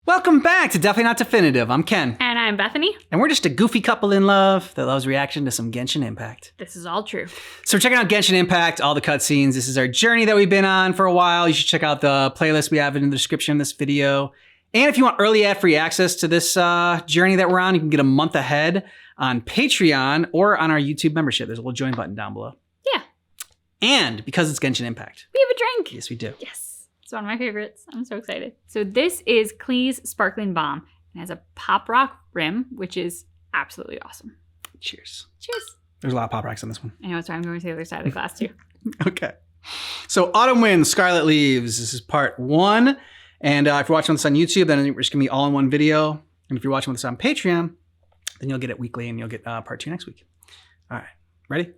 Welcome back to Definitely Not Definitive. I'm Ken. And I'm Bethany. And we're just a goofy couple in love that loves reaction to some Genshin Impact. This is all true. So we're checking out Genshin Impact, all the cutscenes. This is our journey that we've been on for a while. You should check out the playlist we have in the description of this video. And if you want early ad-free access to this journey that we're on, you can get a month ahead on Patreon or on our YouTube membership. There's a little join button down below. Yeah. And because it's Genshin Impact. We have a drink. Yes, we do. Yes. It's one of my favorites. I'm so excited. So this is Klee's Sparkling Bomb. It has a pop rock rim, which is absolutely awesome. Cheers. Cheers. There's a lot of pop rocks on this one. I know, so I'm going to the other side of the glass too. Okay. So Autumn Winds, Scarlet Leaves. This is part 1. And if you're watching this on YouTube, then we're just going to be all in one video. And if you're watching this on Patreon, then you'll get it weekly and you'll get part 2 next week. All right. Ready?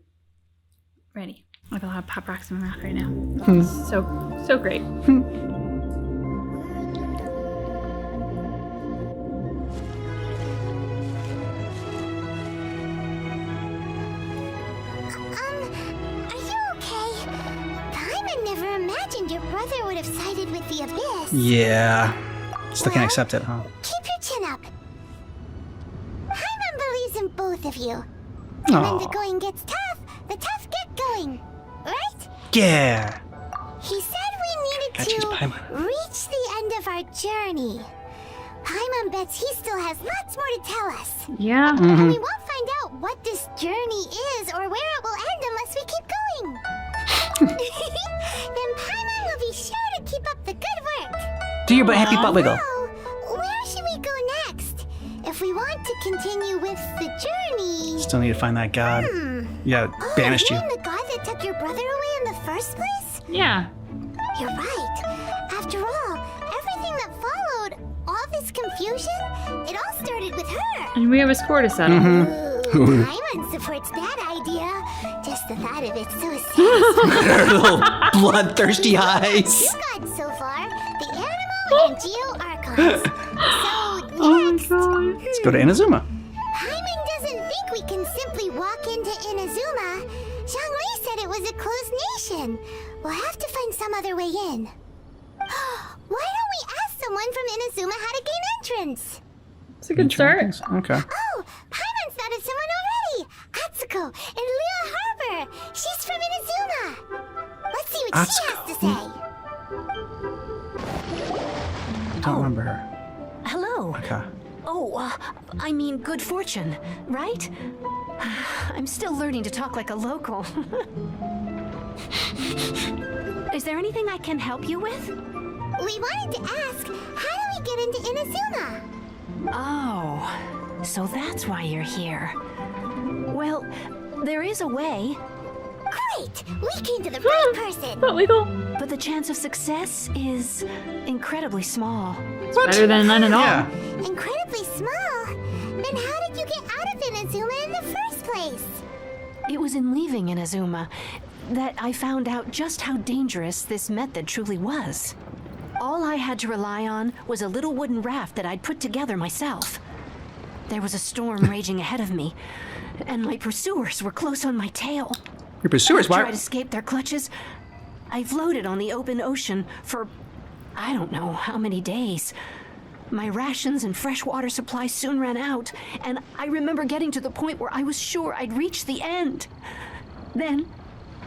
Ready. I have a lot of pop rocks in my mouth right now. So great. Your brother would have sided with the Abyss. Yeah. Still can't accept it, huh? Keep your chin up. Paimon believes in both of you. Aww. And when the going gets tough, the tough get going. Right? Yeah. He said we needed to reach the end of our journey. Paimon bets he still has lots more to tell us. Yeah. And we won't find out what this journey is or where it will end unless we keep going. Then Paimon will be sure to keep up the good work. Do your happy butt wiggle. So, where should we go next? If we want to continue with the journey... Still need to find that god. Yeah, banished you. The god that took your brother away in the first place? Yeah. You're right. After all, everything that followed, all this confusion, it all started with her. And we have a score to settle. Paimon supports that idea. Just the thought of it's so satisfying. Her little bloodthirsty eyes. You got so far the animal and geo archons. So next, Let's go to Inazuma. Paimon doesn't think we can simply walk into Inazuma. Zhongli said it was a closed nation. We'll have to find some other way in. Why don't we ask someone from Inazuma how to gain entrance? It's a good start. Okay. Oh, Paimon's thought of someone already. Atsuko in Lua Harbor. She's from Inazuma. Let's see what she has to say. I don't remember her. Hello. Okay. Oh, I mean good fortune, right? I'm still learning to talk like a local. Is there anything I can help you with? We wanted to ask, how do we get into Inazuma? Oh, so that's why you're here. Well, there is a way. Great! We came to the right person! But wiggle. But the chance of success is incredibly small. What? Better than none at all. Yeah. Incredibly small? Then how did you get out of Inazuma in the first place? It was in leaving Inazuma that I found out just how dangerous this method truly was. All I had to rely on was a little wooden raft that I'd put together myself. There was a storm raging ahead of me, and my pursuers were close on my tail. Your pursuers, I tried why? to escape their clutches. I floated on the open ocean for I don't know how many days. My rations and fresh water supply soon ran out, and I remember getting to the point where I was sure I'd reached the end. Then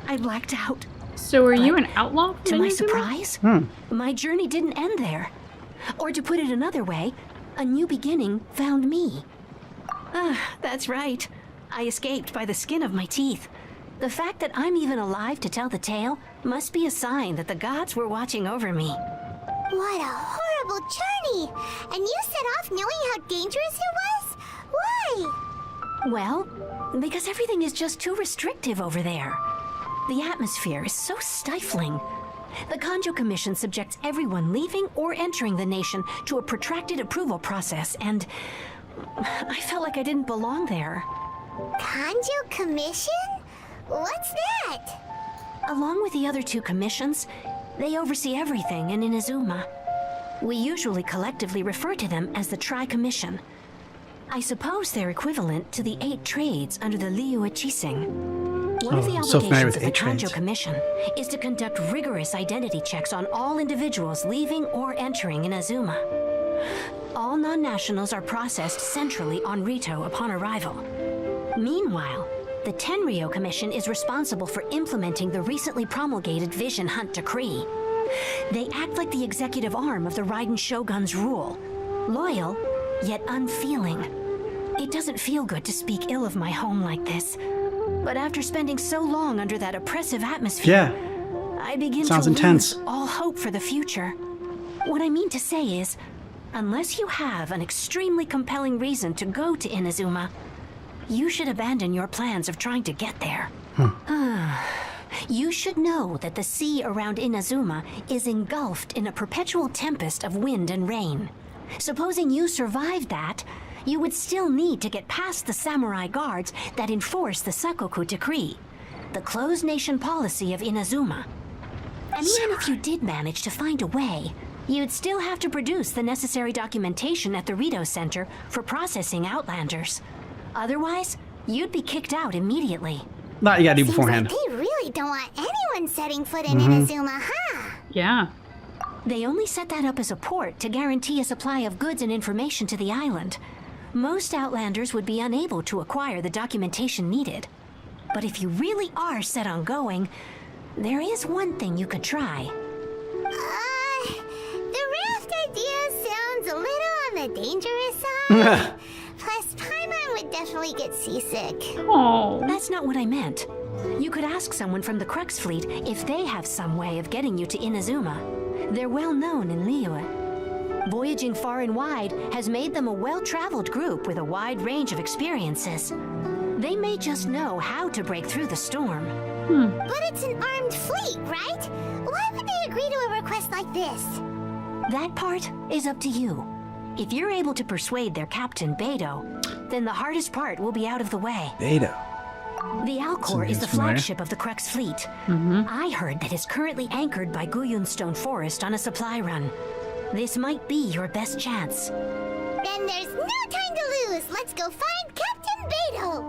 I blacked out. So were you an outlaw? To my surprise, my journey didn't end there. Or to put it another way, a new beginning found me. That's right. I escaped by the skin of my teeth. The fact that I'm even alive to tell the tale must be a sign that the gods were watching over me. What a horrible journey! And you set off knowing how dangerous it was? Why? Well, because everything is just too restrictive over there. The atmosphere is so stifling. The Kanjo Commission subjects everyone leaving or entering the nation to a protracted approval process, and I felt like I didn't belong there. Kanjo Commission? What's that? Along with the other 2 commissions, they oversee everything in Inazuma. We usually collectively refer to them as the Tri-Commission. I suppose they're equivalent to the 8 trades under the Liu Echising. One of the so familiar obligations with of the 8 Kanjo trades. Commission is to conduct rigorous identity checks on all individuals leaving or entering Inazuma. All non-nationals are processed centrally on Rito upon arrival. Meanwhile, the Tenryo Commission is responsible for implementing the recently promulgated Vision Hunt Decree. They act like the executive arm of the Raiden Shogun's rule. Loyal, yet unfeeling. It doesn't feel good to speak ill of my home like this. But after spending so long under that oppressive atmosphere, I begin to lose all hope for the future. What I mean to say is, unless you have an extremely compelling reason to go to Inazuma, you should abandon your plans of trying to get there. You should know that the sea around Inazuma is engulfed in a perpetual tempest of wind and rain. Supposing you survived that, you would still need to get past the samurai guards that enforce the Sakoku Decree, the closed nation policy of Inazuma. And even if you did manage to find a way, you'd still have to produce the necessary documentation at the Rito Center for processing Outlanders. Otherwise, you'd be kicked out immediately. That you gotta do beforehand. Like they really don't want anyone setting foot in Inazuma, huh? Yeah. They only set that up as a port to guarantee a supply of goods and information to the island. Most Outlanders would be unable to acquire the documentation needed. But if you really are set on going, there is one thing you could try. The raft idea sounds a little on the dangerous side. Plus, Paimon would definitely get seasick. Oh. That's not what I meant. You could ask someone from the Crux fleet if they have some way of getting you to Inazuma. They're well known in Liyue. Voyaging far and wide has made them a well-traveled group with a wide range of experiences. They may just know how to break through the storm. But it's an armed fleet, right? Why would they agree to a request like this? That part is up to you. If you're able to persuade their captain, Beidou, then the hardest part will be out of the way. Beidou. The Alcor is the flagship of the Crux fleet. I heard that it's currently anchored by Guyunstone Forest on a supply run. This might be your best chance. Then there's no time to lose. Let's go find Captain Beidou.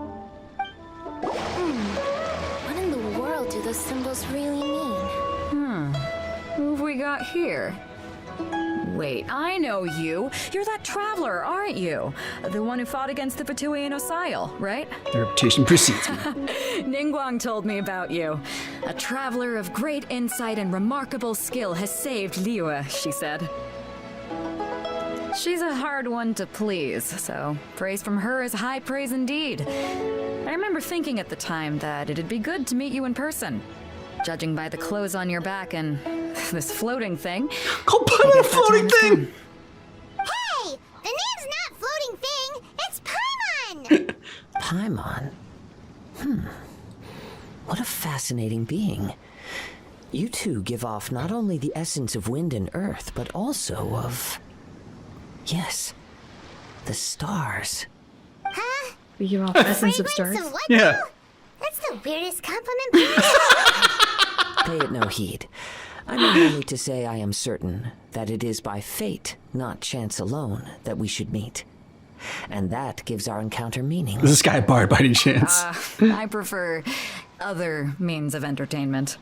What in the world do those symbols really mean? Who have we got here? Wait, I know you. You're that traveler, aren't you? The one who fought against the Fatui and Osile, right? The reputation precedes me. Ningguang told me about you. A traveler of great insight and remarkable skill has saved Liyue, she said. She's a hard one to please, so praise from her is high praise indeed. I remember thinking at the time that it'd be good to meet you in person. Judging by the clothes on your back and this floating thing. Go put on a floating thing! Hey! The name's not Floating Thing, it's Paimon! Paimon? What a fascinating being. You two give off not only the essence of wind and earth, but also of... yes, the stars. Huh? We give off essence of Fragrance stars. of what Yeah. now? That's the weirdest compliment. Pay it no heed. I mean only to say I am certain that it is by fate, not chance alone, that we should meet. And that gives our encounter meaning. Is this guy a bard by any chance? I prefer other means of entertainment.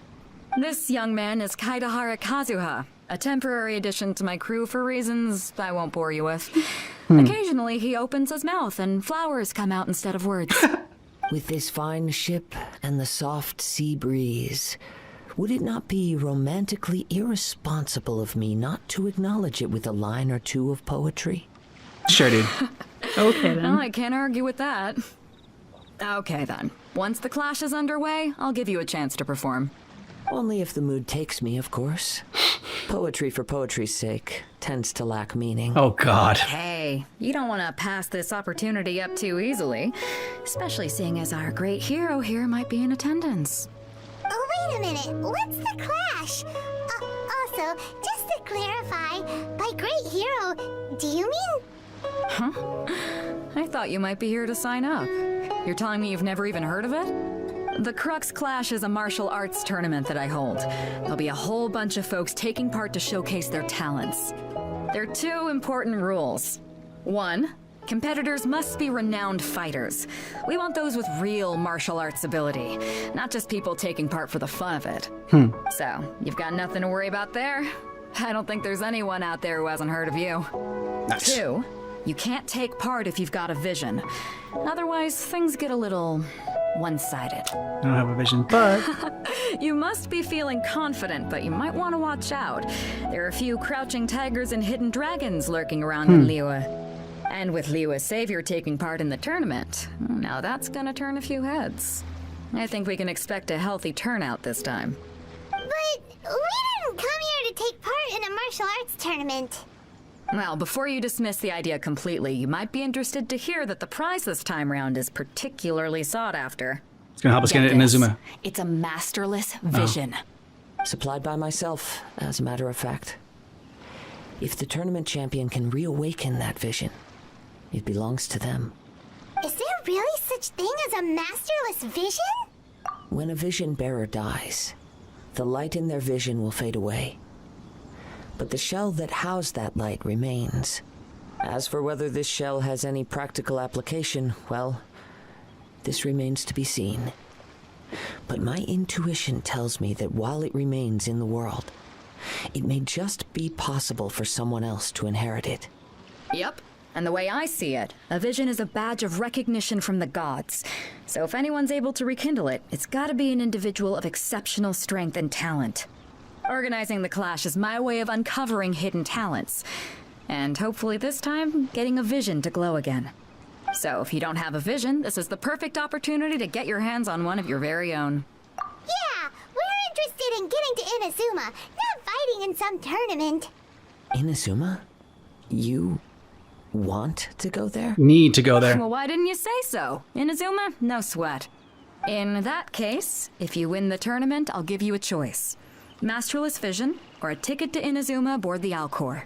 This young man is Kaidahara Kazuha, a temporary addition to my crew for reasons I won't bore you with. Occasionally he opens his mouth and flowers come out instead of words. With this fine ship and the soft sea breeze, would it not be romantically irresponsible of me not to acknowledge it with a line or two of poetry? Sure, dude. Okay, then. Well, I can't argue with that. Okay, then. Once the clash is underway, I'll give you a chance to perform. Only if the mood takes me, of course. Poetry for poetry's sake tends to lack meaning. Oh, God. Hey, you don't want to pass this opportunity up too easily, especially seeing as our great hero here might be in attendance. Oh, wait a minute. What's the clash? Also, just to clarify, by great hero, do you mean... I thought you might be here to sign up. You're telling me you've never even heard of it? The Crux Clash is a martial arts tournament that I hold. There'll be a whole bunch of folks taking part to showcase their talents. There are two important rules. One, competitors must be renowned fighters. We want those with real martial arts ability, not just people taking part for the fun of it. So, you've got nothing to worry about there. I don't think there's anyone out there who hasn't heard of you. Nice. 2, you can't take part if you've got a vision. Otherwise, things get a little one-sided. I don't have a vision, but You must be feeling confident, but you might want to watch out. There are a few crouching tigers and hidden dragons lurking around in Liyue. And with Liyue's savior taking part in the tournament, now that's gonna turn a few heads. I think we can expect a healthy turnout this time. But we didn't come here to take part in a martial arts tournament. Well, before you dismiss the idea completely, you might be interested to hear that the prize this time round is particularly sought after. it's gonna help us get it in Inazuma. It's a masterless vision. Supplied by myself, as a matter of fact. If the tournament champion can reawaken that vision, it belongs to them. Is there really such thing as a masterless vision? When a vision bearer dies, the light in their vision will fade away. But the shell that housed that light remains. As for whether this shell has any practical application, well, this remains to be seen. But my intuition tells me that while it remains in the world, it may just be possible for someone else to inherit it. Yep. And the way I see it, a vision is a badge of recognition from the gods. So if anyone's able to rekindle it, it's gotta be an individual of exceptional strength and talent. Organizing the clash is my way of uncovering hidden talents. And hopefully this time, getting a vision to glow again. So if you don't have a vision, this is the perfect opportunity to get your hands on one of your very own. Yeah, we're interested in getting to Inazuma, not fighting in some tournament. Inazuma? You want to go there? Need to go there. Well, why didn't you say so? Inazuma? No sweat. In that case, if you win the tournament, I'll give you a choice. Masterless Vision, or a ticket to Inazuma aboard the Alcor.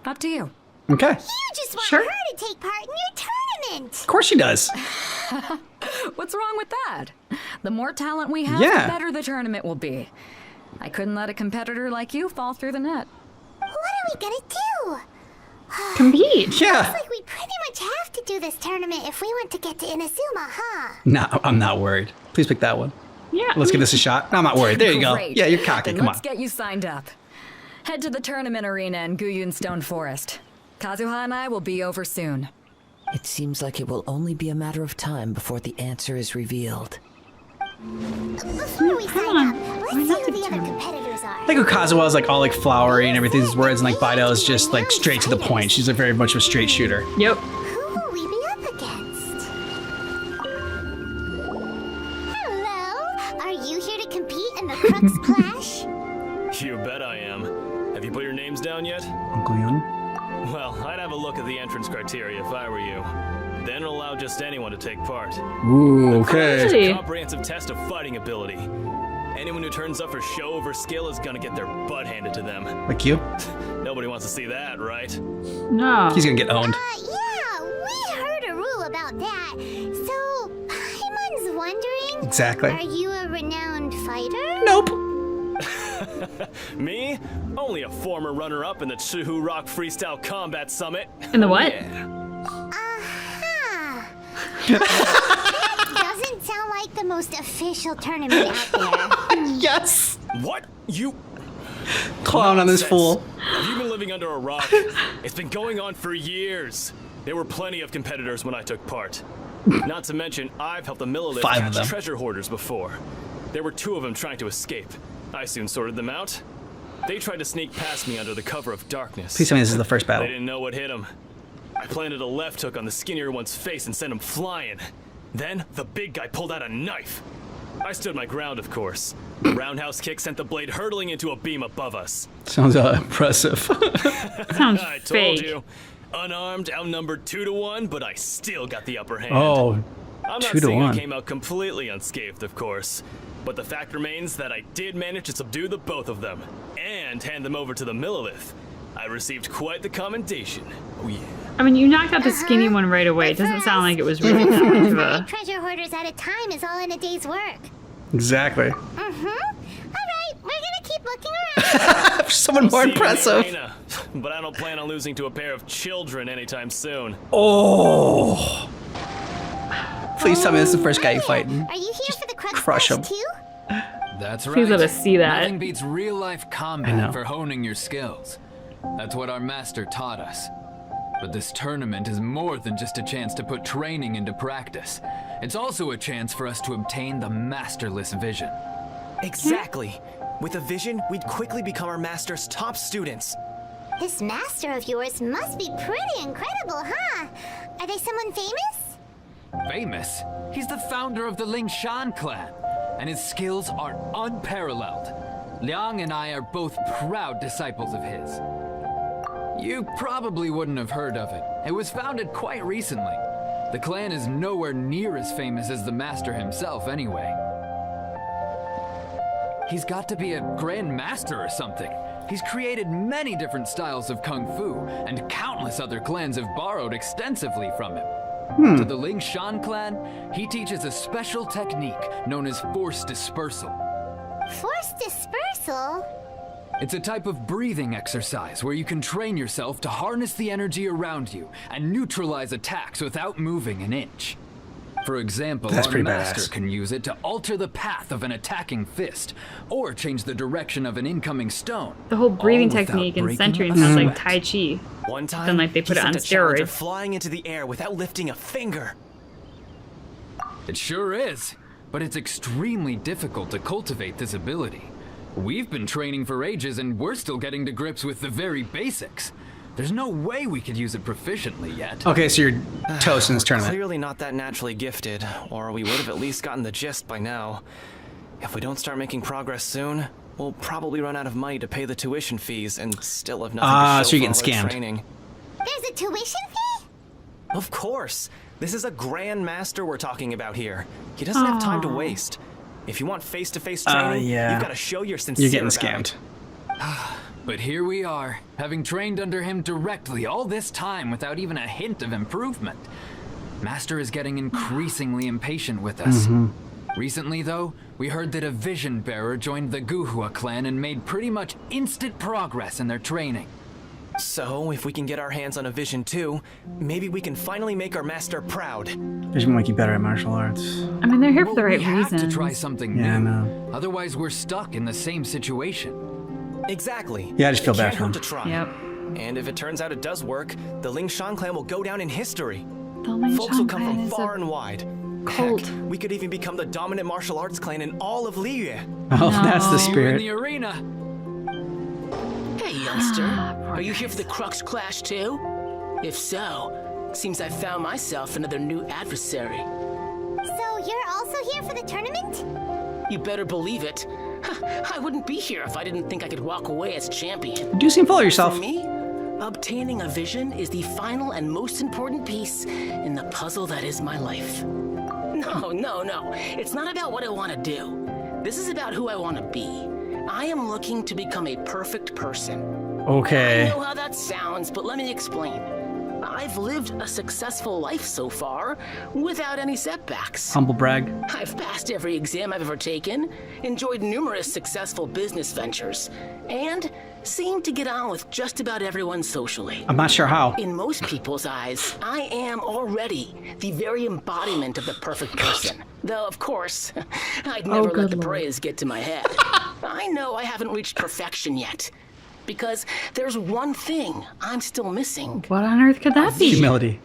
Up to you. Okay. You just want Sure. her to take part in your tournament. Of course she does. What's wrong with that? The more talent we have, Yeah. the better the tournament will be. I couldn't let a competitor like you fall through the net. What are we gonna do? Compete. Yeah. Like we pretty much have to do this tournament if we want to get to Inazuma, huh? No, I'm not worried. Please pick that one. Yeah. Let's give this a shot. No, I'm not worried. There you go. Great. Yeah, you're cocky. Then Come let's on. get you signed up. Head to the tournament arena in Guyun Stone Forest. Kazuha and I will be over soon. It seems like it will only be a matter of time before the answer is revealed. Before we sign on. up, let's Why see not who the the other tournament? competitors are. Like Okazawa is like all like flowery and everything's words, and like Bido is just like straight to the point. She's like very much of a straight shooter. Yep. Who will we be up against? Hello? Are you here to compete in the Crux Clash? You bet I am. Have you put your names down yet? Uncle Yun. Well, I'd have a look at the entrance criteria if I were you. Then allow just anyone to take part. Ooh, It's okay. a comprehensive test of fighting ability. Anyone who turns up for show over skill is gonna get their butt handed to them. Like you? Nobody wants to see that, right? No. He's gonna get owned. Yeah, we heard a rule about that. So, Paimon's wondering, Exactly. are you a renowned fighter? Nope. Me? Only a former runner-up in the Chihu Rock Freestyle Combat Summit. In the what? Aha! That doesn't sound like the most official tournament out there. Yes. What? You... Clown on this Nonsense. fool. Have you been living under a rock? It's been going on for years. There were plenty of competitors when I took part. Not to mention, I've helped the Millilith 5 of catch them. treasure hoarders before. There were 2 of them trying to escape. I soon sorted them out. They tried to sneak past me under the cover of darkness. Please tell me this is the first They battle. didn't know what hit them. I planted a left hook on the skinnier one's face and sent him flying. Then, the big guy pulled out a knife. I stood my ground, of course. The roundhouse kick sent the blade hurtling into a beam above us. Sounds impressive. Sounds I told fake. you. Unarmed, outnumbered 2 to 1, but I still got the upper hand. Oh, I'm 2 not to saying 1. I came out completely unscathed, of course. But the fact remains that I did manage to subdue the both of them, and hand them over to the Millilith. I received quite the commendation. Oh yeah. I mean, you knocked out the skinny one right away. It doesn't sound like it was really that much of a... Treasure hoarders at a time is all in a day's work. Exactly. Alright, we're gonna keep looking around. Someone more See you in the impressive. arena, but I don't plan on losing to a pair of children anytime soon. Oh. Please tell me this is the first guy you fighting. Are you here for the Crux crush Clash him. too? That's Please let right. us see that. Nothing beats real-life I know. combat for honing your skills. That's what our master taught us. But this tournament is more than just a chance to put training into practice. It's also a chance for us to obtain the masterless vision. Exactly. With a vision, we'd quickly become our master's top students. This master of yours must be pretty incredible, huh? Are they someone famous? Famous? He's the founder of the Lingshan clan, and his skills are unparalleled. Liang and I are both proud disciples of his. You probably wouldn't have heard of it. It was founded quite recently. The clan is nowhere near as famous as the master himself anyway. He's got to be a grand master or something. He's created many different styles of kung fu, and countless other clans have borrowed extensively from him. To the Lingshan clan, he teaches a special technique known as force dispersal. Force dispersal? It's a type of breathing exercise where you can train yourself to harness the energy around you and neutralize attacks without moving an inch. For example, That's our pretty master badass. can use it to alter the path of an attacking fist, or change the direction of an incoming stone. The whole breathing all without technique and breaking centering a sounds like sweat. Tai Chi. One time, Then, like, they put he it on sent a challenger steroids. flying into the air without lifting a finger. It sure is, but it's extremely difficult to cultivate this ability. We've been training for ages and we're still getting to grips with the very basics. There's no way we could use it proficiently yet. Okay, so you're toast in this tournament. Clearly not that naturally gifted, or we would have at least gotten the gist by now. If we don't start making progress soon, we'll probably run out of money to pay the tuition fees and still have nothing to show so you're for getting all our scammed. training. There's a tuition fee? Of course. This is a grand master we're talking about here. He doesn't have time to waste. If you want face-to-face training, yeah. you've got to show you're sincere You're getting about scammed. it. But here we are, having trained under him directly all this time without even a hint of improvement. Master is getting increasingly impatient with us. Recently, though, we heard that a vision bearer joined the Guhua clan and made pretty much instant progress in their training. So, if we can get our hands on a vision too, maybe we can finally make our master proud. Vision will make you better at martial arts. I mean, they're here for the Well, right we have reasons. to try something Yeah, I new. know. Otherwise, we're stuck in the same situation. Exactly. Yeah, I just feel It bad can't for hurt him. to try. Yep. And if it turns out it does work, the Lingshan clan will go down in history. The Lingshan Folks will come clan from is far a and wide. cult. Heck, we could even become the dominant martial arts clan in all of Liyue. Oh, that's the See you in spirit. the arena. Hey, youngster. Are you here for the Crux Clash too? If so, seems I found myself another new adversary. So you're also here for the tournament? You better believe it. I wouldn't be here if I didn't think I could walk away as champion. You do seem full of yourself. For me, obtaining a vision is the final and most important piece in the puzzle that is my life. No. It's not about what I want to do. This is about who I want to be. I am looking to become a perfect person. I Okay. know how that sounds, but let me explain. I've lived a successful life so far without any setbacks. Humble brag. I've passed every exam I've ever taken, enjoyed numerous successful business ventures, and seem to get on with just about everyone socially. I'm not sure how. In most people's eyes, I am already the very embodiment of the perfect person. Though, of course, I'd never good let the Lord. praise get to my head. I know I haven't reached perfection yet, because there's one thing I'm still missing. What on earth could that be? Humility.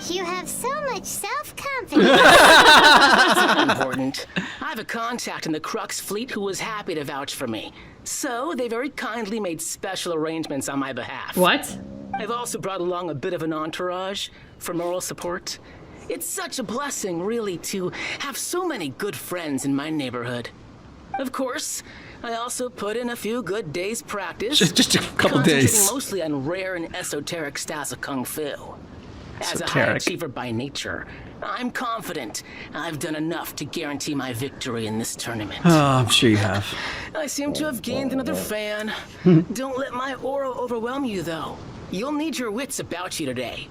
You have so much self-confidence. It's not important. I have a contact in the Crux fleet who was happy to vouch for me. So they very kindly made special arrangements on my behalf. What? I've also brought along a bit of an entourage for moral support. It's such a blessing, really, to have so many good friends in my neighborhood. Of course, I also put in a few good days' practice. Just a couple concentrating days. mostly on rare and esoteric styles of kung fu. As a high Esoteric. achiever by nature, I'm confident I've done enough to guarantee my victory in this tournament. Oh, I'm sure you have. I seem to have gained another fan. Don't let my aura overwhelm you, though. You'll need your wits about you today.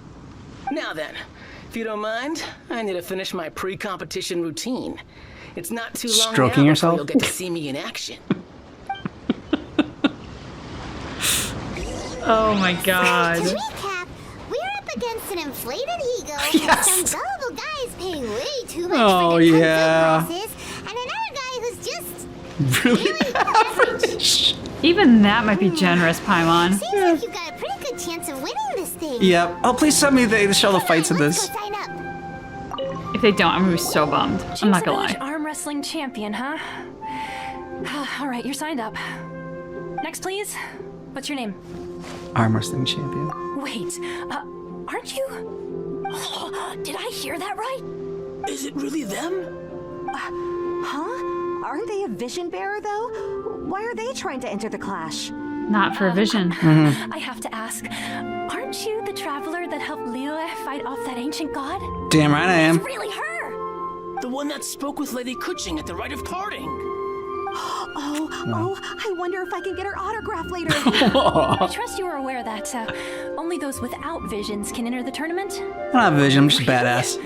Now then, if you don't mind, I need to finish my pre-competition routine. It's not too long Stroking now yourself? before you'll get to see me in action. Oh my To god. recap, we're up against an inflated ego, Yes. some gullible guys paying way too much Oh, for their kung fu yeah. classes, and another guy who's just Really? Even that might be generous, Paimon. Seems like you've got a pretty good chance of winning this thing. Yep. Oh, please tell me they show the fights in Let's this. go sign up. If they don't, I'm gonna be so bummed. I'm not gonna Village lie. arm wrestling champion, huh? All right, you're signed up. Next, please. What's your name? Arm wrestling champion. Wait, aren't you? Did I hear that right? Is it really them? Huh? Aren't they a vision bearer, though? Why are they trying to enter the clash? Not for a vision. I have to ask, aren't you the traveler that helped Liyue fight off that ancient god? Damn right I am. It's really her! The one that spoke with Lady Kuching at the rite of parting. Oh, I wonder if I can get her autograph later. I trust you are aware that only those without visions can enter the tournament. I'm not a vision, I'm just a badass.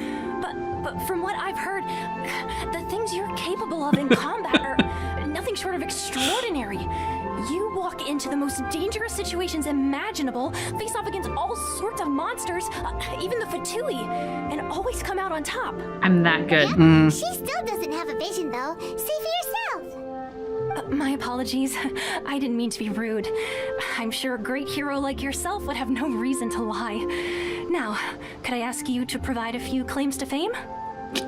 But from what I've heard, the things you're capable of in combat are nothing short of extraordinary. You walk into the most dangerous situations imaginable, face off against all sorts of monsters, even the Fatui, and always come out on top. I'm that good. She still doesn't have a vision, though. See for yourself. My apologies. I didn't mean to be rude. I'm sure a great hero like yourself would have no reason to lie. Now, could I ask you to provide a few claims to fame?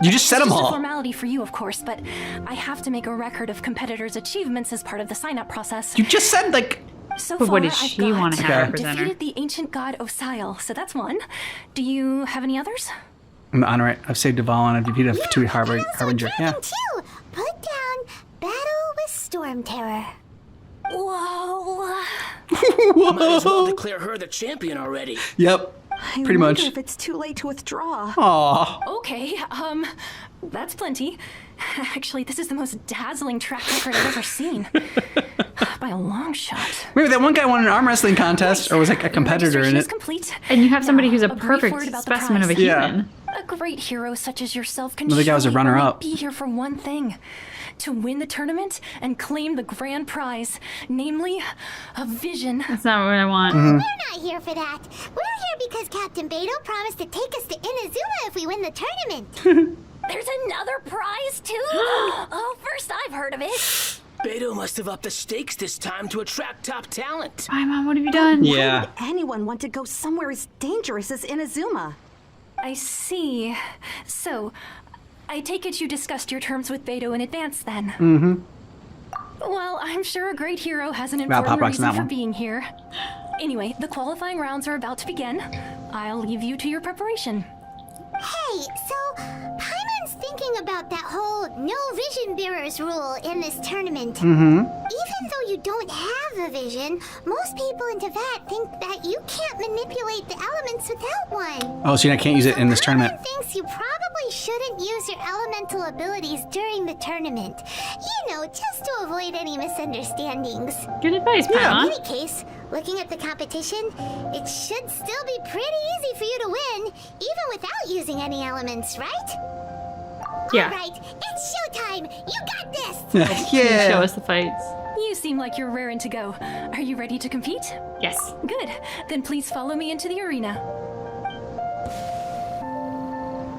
You just said them It's just a all. formality for you, of course, but I have to make a record of competitors' achievements as part of the sign-up process. You just said, like... So But far, what does I've she got want to have represent her? defeated the ancient god Osile, so that's one. Do you have any others? I'm honored. I've saved Duval and I've defeated a Fatui Harbinger. Yeah. Too. Put down Battle with Storm Terror. Whoa. Might as well declare her the champion already. Yep. I Pretty wonder much. if it's too late to withdraw. Aw. Okay, that's plenty. Actually, this is the most dazzling track record I've ever seen. By a long shot. Maybe that one guy won an arm wrestling contest, or was like a competitor in Registration is it. complete. And you have somebody who's a Now, brief perfect word about the specimen of a prize. Yeah. human. A great hero such as yourself can Another guy was a surely runner-up. only be here for one thing. To win the tournament and claim the grand prize, namely, a vision. That's not what I want. We're not here for that. We're here because Captain Beto promised to take us to Inazuma if we win the tournament. There's another prize, too? Oh, first I've heard of it. Beto must have upped the stakes this time to attract top talent. Paimon, what have you done? Yeah. Why would anyone want to go somewhere as dangerous as Inazuma? I see. So, I take it you discussed your terms with Beto in advance, then? Mm-hmm. Well, I'm sure a great hero has an Wow, important Pop Rock's reason that for one. being here. Anyway, the qualifying rounds are about to begin. I'll leave you to your preparation. Hey, so Paimon's thinking about that whole no vision bearers rule in this tournament. Even though you don't have a vision, most people in Teyvat think that you can't manipulate the elements without one. Oh, so you can't use it in this Paimon tournament. thinks you probably shouldn't use your elemental abilities during the tournament. You know, just to avoid any misunderstandings. Good advice, In Paimon. any case, looking at the competition, it should still be pretty easy for you to win, even without using any elements, right? Yeah. All right, it's showtime. You got this. Show us the fights. You seem like you're raring to go. Are you ready to compete? Yes. Good. Then please follow me into the arena.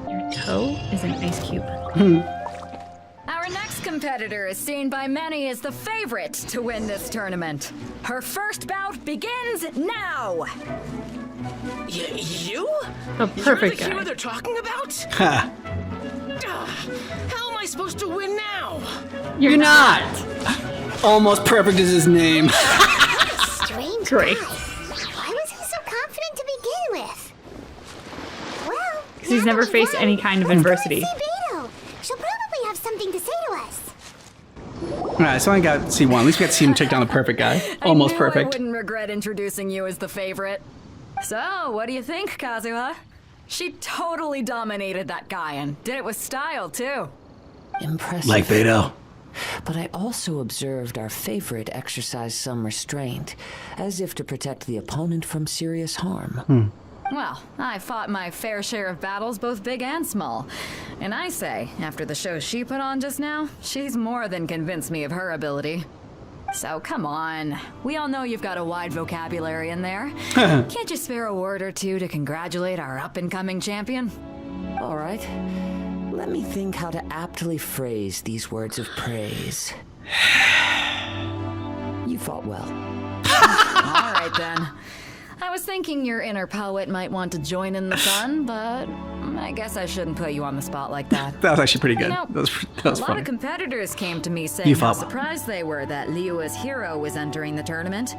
Your toe is an ice cube. Our next competitor is seen by many as the favorite to win this tournament. Her first bout begins now. You? The perfect You're the hero guy. they're talking about? Ha. How am I supposed to win now? You're not. Almost perfect is his name. Strange Great. guy. Why was he so confident to begin with? Well, Because he's never faced any kind of adversity. let's go and see Beto. She'll probably have something to say to us. Alright, so I got to see one. At least we got to see him take down the perfect guy. Almost I knew I perfect. wouldn't regret introducing you as the favorite. So, what do you think, Kazuha? She totally dominated that guy and did it with style, too. Impressive. Like Beto. But I also observed our favorite exercise some restraint, as if to protect the opponent from serious harm. Well, I fought my fair share of battles, both big and small. And I say, after the show she put on just now, she's more than convinced me of her ability. So come on. We all know you've got a wide vocabulary in there. Can't you spare a word or two to congratulate our up-and-coming champion? All right. Let me think how to aptly phrase these words of praise. You fought well. All right, then. I was thinking your inner poet might want to join in the fun, but I guess I shouldn't put you on the spot like that. That was actually pretty good. You know, that was a lot funny. of competitors came to me You saying how fought well. surprised they were that Liua's hero was entering the tournament.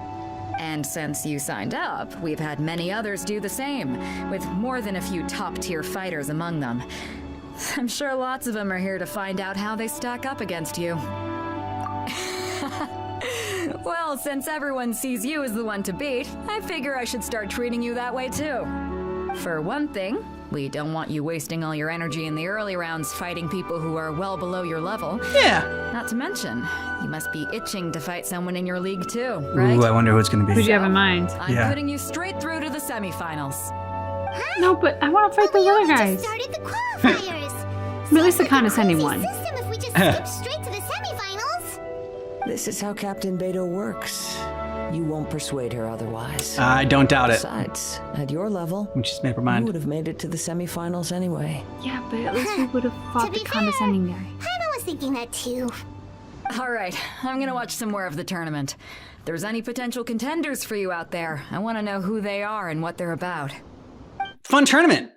And since you signed up, we've had many others do the same, with more than a few top-tier fighters among them. I'm sure lots of them are here to find out how they stack up against you. Well, since everyone sees you as the one to beat, I figure I should start treating you that way too. For one thing, we don't want you wasting all your energy in the early rounds fighting people who are well below your level. Yeah. Not to mention, you must be itching to fight someone in your league too, right? Ooh, I wonder who it's going to be. Who do you have in mind? I'm Yeah. putting you straight through to the semifinals. No, but I want to fight those other guys. Started the qualifiers. I mean, at least the condescending Crazy one. system if we just skip straight to the semifinals. This is how Captain Beto works. You won't persuade her otherwise. I don't doubt it. Besides, at your level, When she's made up her you mind. would have made it to the semifinals anyway. Yeah, but at least we would have fought To the be fair, condescending guy. Hannah was thinking that too. All right, I'm gonna watch some more of the tournament. If there's any potential contenders for you out there, I want to know who they are and what they're about. Fun tournament.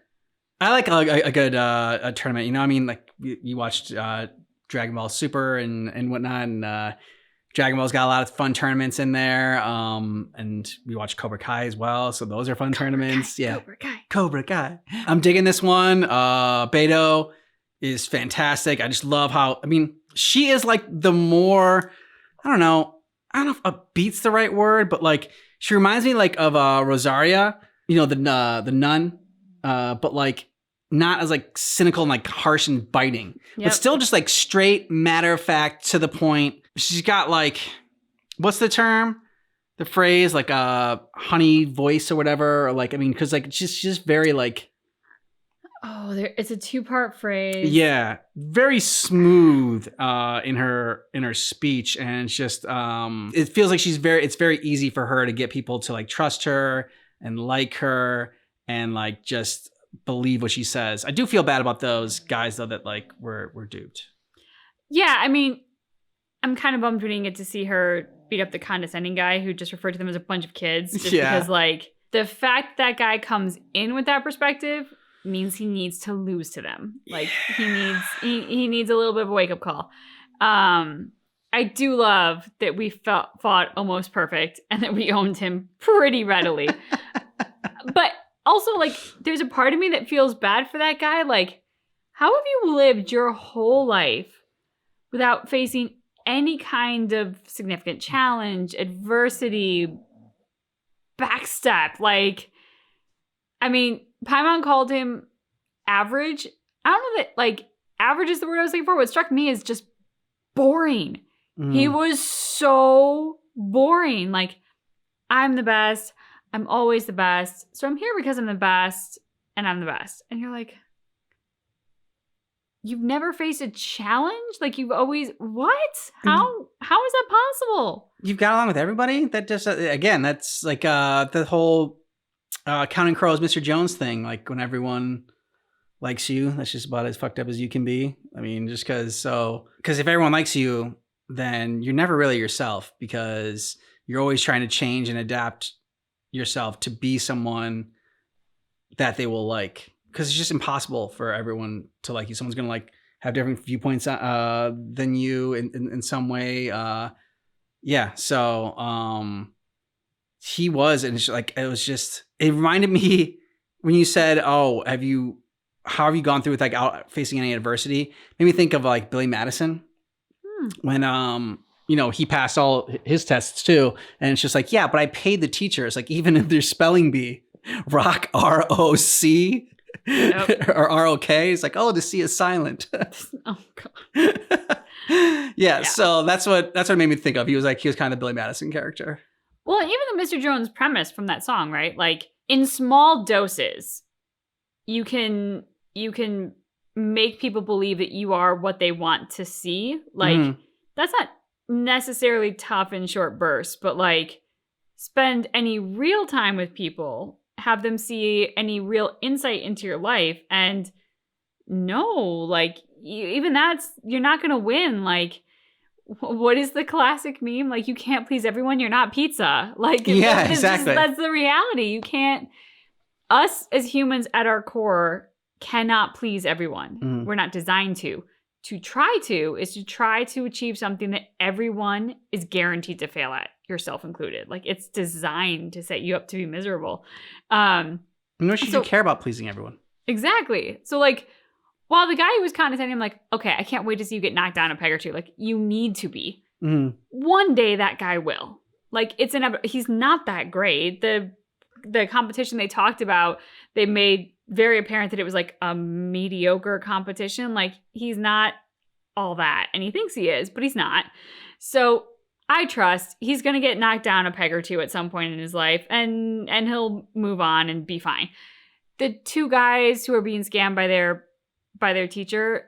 I like a good a tournament. You know, I mean, like you watched Dragon Ball Super and whatnot, and Dragon Ball's got a lot of fun tournaments in there. And we watched Cobra Kai as well, so those are fun tournaments. Yeah, Cobra Kai. I'm digging this one. Beto is fantastic. I just love how. I mean, she is like the more. I don't know if upbeat's the right word, but like she reminds me like of Rosaria. You know, the nun. But like not as like cynical and like harsh and biting, but still just like straight, matter of fact, to the point. She's got like, what's the term? The phrase like honey voice or whatever, or like, I mean, because like she's just very like, Oh, it's a 2-part phrase. yeah, very smooth in her speech, and it's just it feels like it's very easy for her to get people to like trust her and like her and like just believe what she says. I do feel bad about those guys though that like were duped. Yeah, I mean, I'm kind of bummed we didn't get to see her beat up the condescending guy who just referred to them as a bunch of kids. Just because like the fact that guy comes in with that perspective means he needs to lose to them. Like he needs a little bit of a wake-up call. I do love that we fought almost perfect and that we owned him pretty readily. But also, like, there's a part of me that feels bad for that guy. Like, how have you lived your whole life without facing any kind of significant challenge, adversity, backstep? Like, I mean, Paimon called him average. I don't know that, like, average is the word I was looking for. What struck me is just boring. He was so boring. Like, I'm the best. I'm always the best. So I'm here because I'm the best and I'm the best. And you're like, you've never faced a challenge? Like you've always, what? How is that possible? You've got along with everybody? That just, again, that's like the whole Counting Crows, Mr. Jones thing. Like when everyone likes you, that's just about as fucked up as you can be. I mean, just because if everyone likes you, then you're never really yourself because you're always trying to change and adapt yourself to be someone that they will like, because it's just impossible for everyone to like you. Someone's gonna like have different viewpoints than you in some way. So he was, and it's like it reminded me when you said, "Oh, how have you gone through with like facing any adversity?" Made me think of like Billy Madison when he passed all his tests too. And it's just like, yeah, but I paid the teachers, like even if their spelling bee, rock, R-O-C or R-O-K, it's like, oh, the C is silent. Oh, God. yeah. So that's what it made me think of. He was kind of Billy Madison character. Well, even the Mr. Jones premise from that song, right? Like in small doses, you can make people believe that you are what they want to see. Like that's not necessarily tough in short bursts, but like spend any real time with people, have them see any real insight into your life, and no, like even that's, you're not going to win. Like what is the classic meme? Like, you can't please everyone. You're not pizza. Like, yeah, exactly. That's the reality. You can't. Us as humans at our core cannot please everyone. Mm. We're not designed to. To try to achieve something that everyone is guaranteed to fail at, yourself included. Like, it's designed to set you up to be miserable. Nor should you care about pleasing everyone. Exactly. So, like, while the guy who was condescending, I'm like, okay, I can't wait to see you get knocked down a peg or two. Like, you need to be. Mm. One day that guy will. Like, it's inevitable. He's not that great. The competition they talked about, they made very apparent that it was like a mediocre competition. Like, he's not all that. And he thinks he is, but he's not. So I trust he's going to get knocked down a peg or two at some point in his life, and he'll move on and be fine. The two guys who are being scammed by their teacher,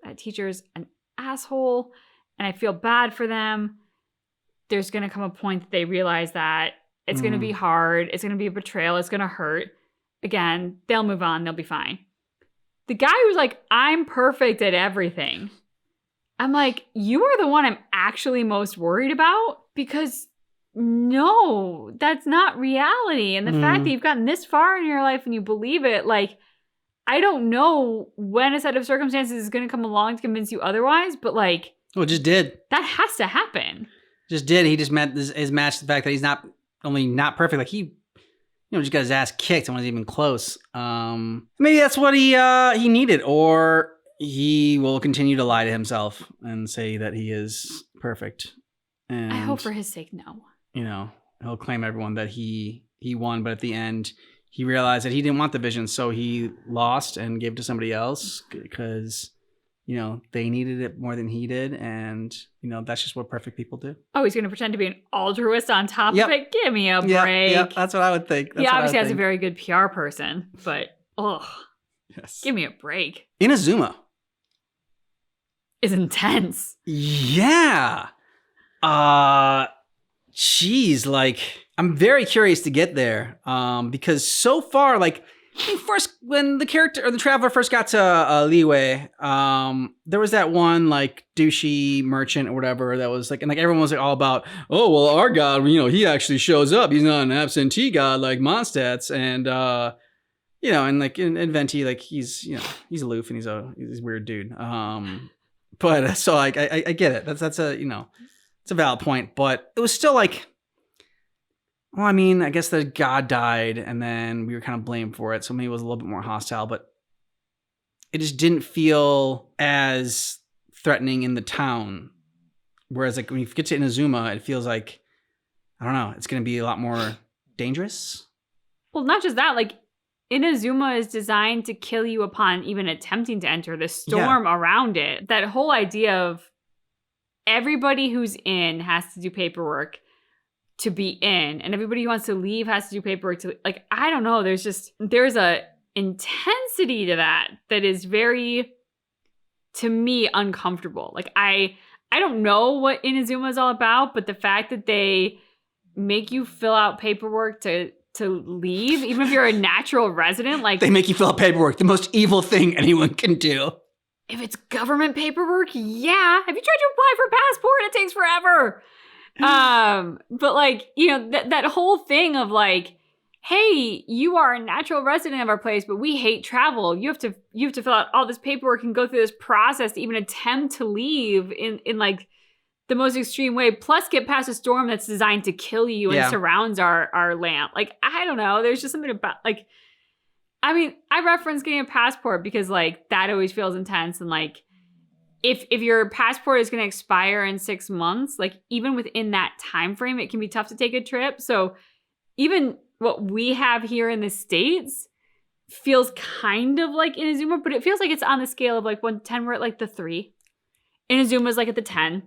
that teacher's an asshole, and I feel bad for them. There's going to come a point that they realize that it's going to be hard. It's going to be a betrayal. It's going to hurt. Again, they'll move on. They'll be fine. The guy who's like, I'm perfect at everything. I'm like, you are the one I'm actually most worried about, because no, that's not reality. And the fact that you've gotten this far in your life and you believe it, like, I don't know when a set of circumstances is going to come along to convince you otherwise, but like, well, it just did. That has to happen. Just did. He just is matched the fact that he's not only not perfect, like he, just got his ass kicked and wasn't even close. Maybe that's what he needed, or he will continue to lie to himself and say that he is perfect. And I hope for his sake, no. He'll claim everyone that he won, but at the end, he realized that he didn't want the vision, so he lost and gave it to somebody else because, they needed it more than he did, and, that's just what perfect people do. Oh, he's going to pretend to be an altruist on top of it? Give me a break. Yeah, that's what I would think. He obviously has a very good PR person, but, yes. Give me a break. Inazuma is intense. Yeah. Geez, like, I'm very curious to get there, because so far, like, when the character or the traveler first got to Liyue, there was that one like douchey merchant or whatever that was like, and like everyone was like all about, oh well, our god, he actually shows up. He's not an absentee god like Mondstadt's, and and like in Venti, like he's he's aloof and he's a weird dude. But so like I get it. That's a it's a valid point, but it was still like. Well, I mean, I guess the god died and then we were kind of blamed for it. So maybe it was a little bit more hostile, but it just didn't feel as threatening in the town. Whereas like when you get to Inazuma, it feels like, I don't know, it's going to be a lot more dangerous. Well, not just that, like Inazuma is designed to kill you upon even attempting to enter the storm around it. That whole idea of everybody who's in has to do paperwork to be in, and everybody who wants to leave has to do paperwork to, like, I don't know, there's a intensity to that is very, to me, uncomfortable. Like, I don't know what Inazuma is all about, but the fact that they make you fill out paperwork to leave, even if you're a natural resident, like, they make you fill out paperwork, the most evil thing anyone can do. If it's government paperwork, yeah. Have you tried to apply for a passport? It takes forever. But like, that whole thing of like, hey, you are a natural resident of our place, but we hate travel. You have to fill out all this paperwork and go through this process to even attempt to leave in like the most extreme way, plus get past a storm that's designed to kill you and surrounds our land. Like, I don't know. There's just something about like, I mean, I reference getting a passport because like that always feels intense, and like, if your passport is going to expire in 6 months, like even within that time frame, it can be tough to take a trip. So even what we have here in the States feels kind of like Inazuma, but it feels like it's on the scale of like 1 to 10. We're at like the 3. Inazuma's like at the 10,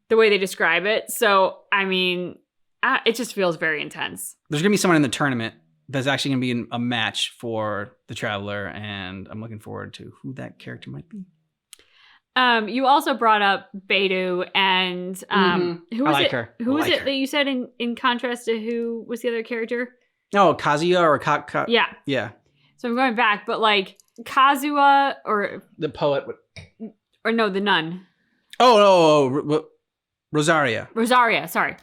the way they describe it. So, I mean, it just feels very intense. There's going to be someone in the tournament that's actually going to be a match for the Traveler, and I'm looking forward to who that character might be. You also brought up Beidou, and who was her. Who was it that you said in contrast to who was the other character? Oh, Kazuya or Yeah. Yeah. So I'm going back, but like Kazuya or the poet or no, the nun. Oh, Rosaria, sorry.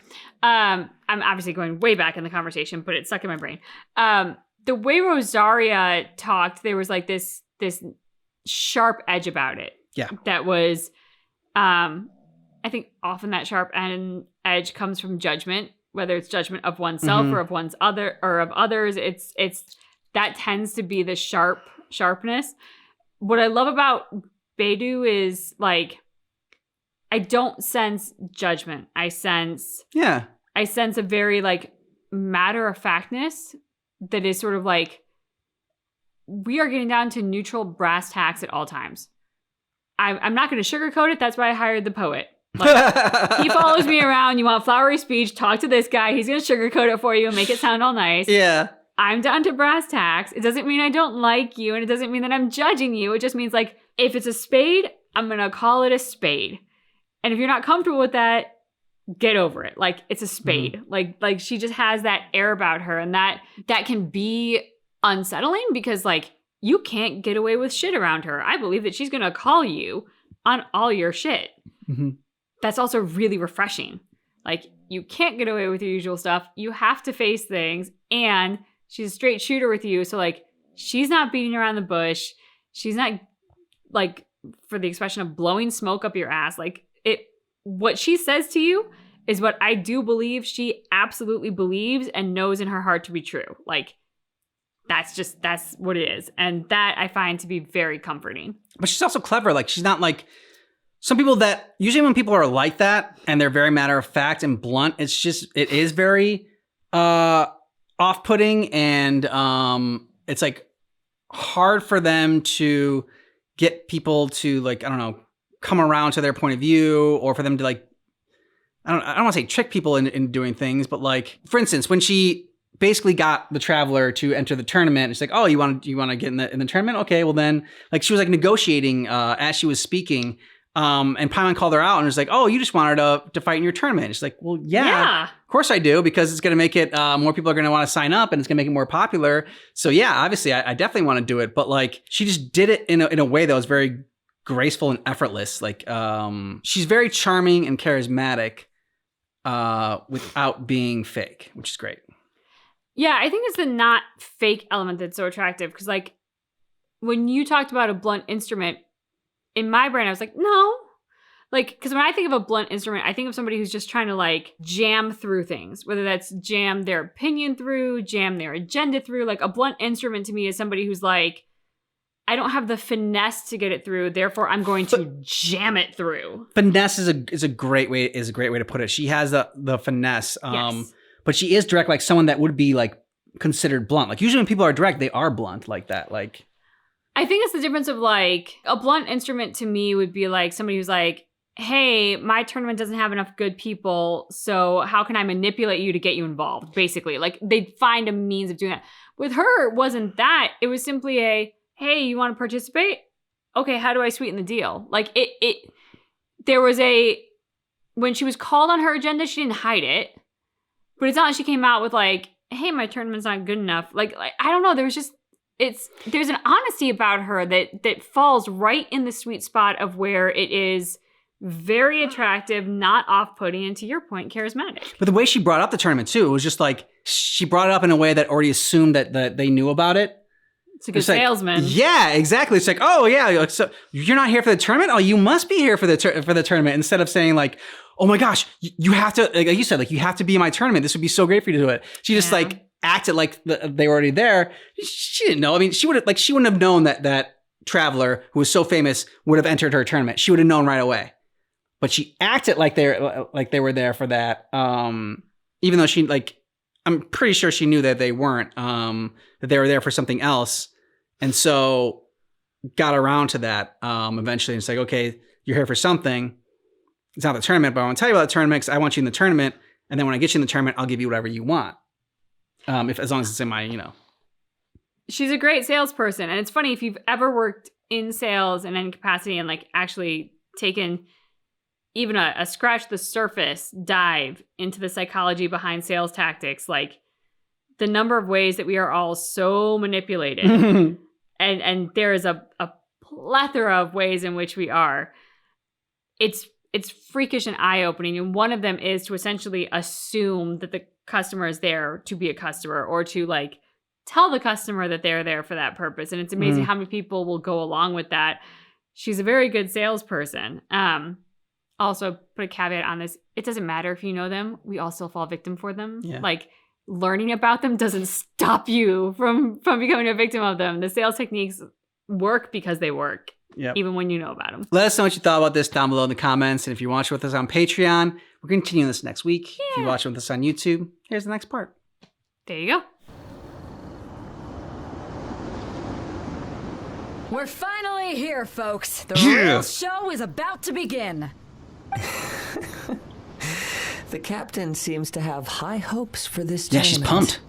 I'm obviously going way back in the conversation, but it's stuck in my brain. The way Rosaria talked, there was like this sharp edge about it. Yeah. That was, I think often that sharp edge comes from judgment, whether it's judgment of oneself or of of others. It's that tends to be the sharpness. What I love about Beidou is like, I don't sense judgment. I sense a very like matter of factness that is sort of like, we are getting down to neutral brass tacks at all times. I'm not going to sugarcoat it. That's why I hired the poet. Like, he follows me around. You want flowery speech? Talk to this guy. He's going to sugarcoat it for you and make it sound all nice. Yeah. I'm down to brass tacks. It doesn't mean I don't like you, and it doesn't mean that I'm judging you. It just means like, if it's a spade, I'm going to call it a spade. And if you're not comfortable with that, get over it. Like, it's a spade. Like she just has that air about her, and that can be unsettling because like, you can't get away with shit around her. I believe that she's going to call you on all your shit. That's also really refreshing. Like, you can't get away with your usual stuff. You have to face things, and she's a straight shooter with you. So like, she's not beating around the bush. She's not like, for the expression of blowing smoke up your ass. Like, what she says to you is what I do believe she absolutely believes and knows in her heart to be true. Like, that's what it is. And that I find to be very comforting. But she's also clever. Like, she's not like some people that usually when people are like that and they're very matter of fact and blunt, it is very off-putting, and it's like hard for them to get people to like, I don't know, come around to their point of view, or for them to like, I don't want to say trick people in doing things, but like, for instance, when she basically got the Traveler to enter the tournament, it's like, oh, you want to get in the tournament? Okay, well then, like, she was like negotiating as she was speaking, and Paimon called her out and was like, oh, you just want her to fight in your tournament. She's like, well, yeah, of course I do, because it's going to make it, more people are going to want to sign up, and it's going to make it more popular. So yeah, obviously I definitely want to do it, but like, she just did it in a way that was very graceful and effortless. Like, she's very charming and charismatic, without being fake, which is great. Yeah, I think it's the not fake element that's so attractive. Because like, when you talked about a blunt instrument, in my brain I was like, no. Like, because when I think of a blunt instrument, I think of somebody who's just trying to like jam through things, whether that's jam their opinion through, jam their agenda through. Like, a blunt instrument to me is somebody who's like, I don't have the finesse to get it through, therefore I'm going to jam it through. Finesse is a great way to put it. She has the finesse, yes. But she is direct, like someone that would be like considered blunt. Like, usually when people are direct, they are blunt like that. Like, I think it's the difference of like, a blunt instrument to me would be like somebody who's like, hey, my tournament doesn't have enough good people, so how can I manipulate you to get you involved? Basically, like, they'd find a means of doing that. With her, it wasn't that. It was simply hey, you want to participate? Okay, how do I sweeten the deal? Like, there was when she was called on her agenda, she didn't hide it. But it's not like she came out with like, hey, my tournament's not good enough. Like I don't know, there's an honesty about her that falls right in the sweet spot of where it is very attractive, not off-putting, and to your point, charismatic. But the way she brought up the tournament too, it was just like, she brought it up in a way that already assumed that they knew about it. It's a good salesman. Like, yeah, exactly. It's like, oh yeah, so you're not here for the tournament? Oh, you must be here for the tournament. Instead of saying like, oh my gosh, you have to, like you said, like, you have to be in my tournament. This would be so great for you to do it. She just like acted like they were already there. She didn't know. I mean, she wouldn't have known that Traveler, who was so famous, would have entered her tournament. She would have known right away. But she acted like they were there for that. Even though she like, I'm pretty sure she knew that they weren't, that they were there for something else. And so got around to that eventually. And it's like, okay, you're here for something. It's not the tournament, but I want to tell you about the tournament because I want you in the tournament. And then when I get you in the tournament, I'll give you whatever you want. As long as it's in my, She's a great salesperson. And it's funny, if you've ever worked in sales in any capacity and like actually taken even a scratch the surface dive into the psychology behind sales tactics, like the number of ways that we are all so manipulated. and there is a plethora of ways in which we are. It's it's freakish and eye-opening. And one of them is to essentially assume that the customer is there to be a customer, or to like tell the customer that they're there for that purpose. And it's amazing how many people will go along with that. She's a very good salesperson. Also, put a caveat on this. It doesn't matter if you know them. We all still fall victim for them. Yeah. Like, learning about them doesn't stop you from becoming a victim of them. The sales techniques work because they work, even when you know about them. Let us know what you thought about this down below in the comments. And if you're watching with us on Patreon, we're continuing this next week. If you're watching with us on YouTube, here's the next part. There you go. We're finally here, folks. The real show is about to begin. The captain seems to have high hopes for this Yeah, tournament. she's pumped.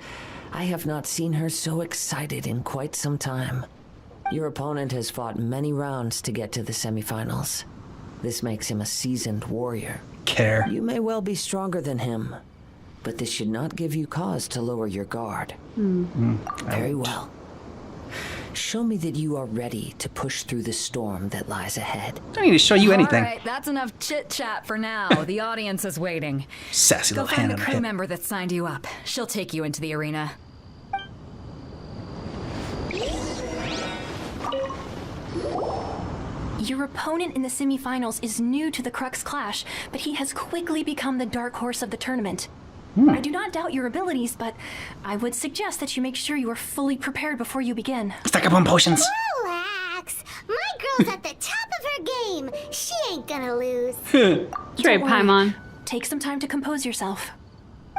I have not seen her so excited in quite some time. Your opponent has fought many rounds to get to the semifinals. This makes him a seasoned warrior. You may well be stronger than him, but this should not give you cause to lower your guard. Very well. Show me that you are ready to push through the storm that lies ahead. I don't need to show you anything. All right, that's enough chit-chat for now. The audience is waiting. Sassy Go little find hand the on her crew hip. member that signed you up. She'll take you into the arena. Your opponent in the semifinals is new to the Crux Clash, but he has quickly become the dark horse of the tournament. I do not doubt your abilities, but I would suggest that you make sure you are fully prepared before you begin. Stack up on potions. Relax. My girl's at the top of her game. She ain't gonna lose. Trey Paimon. Take some time to compose yourself.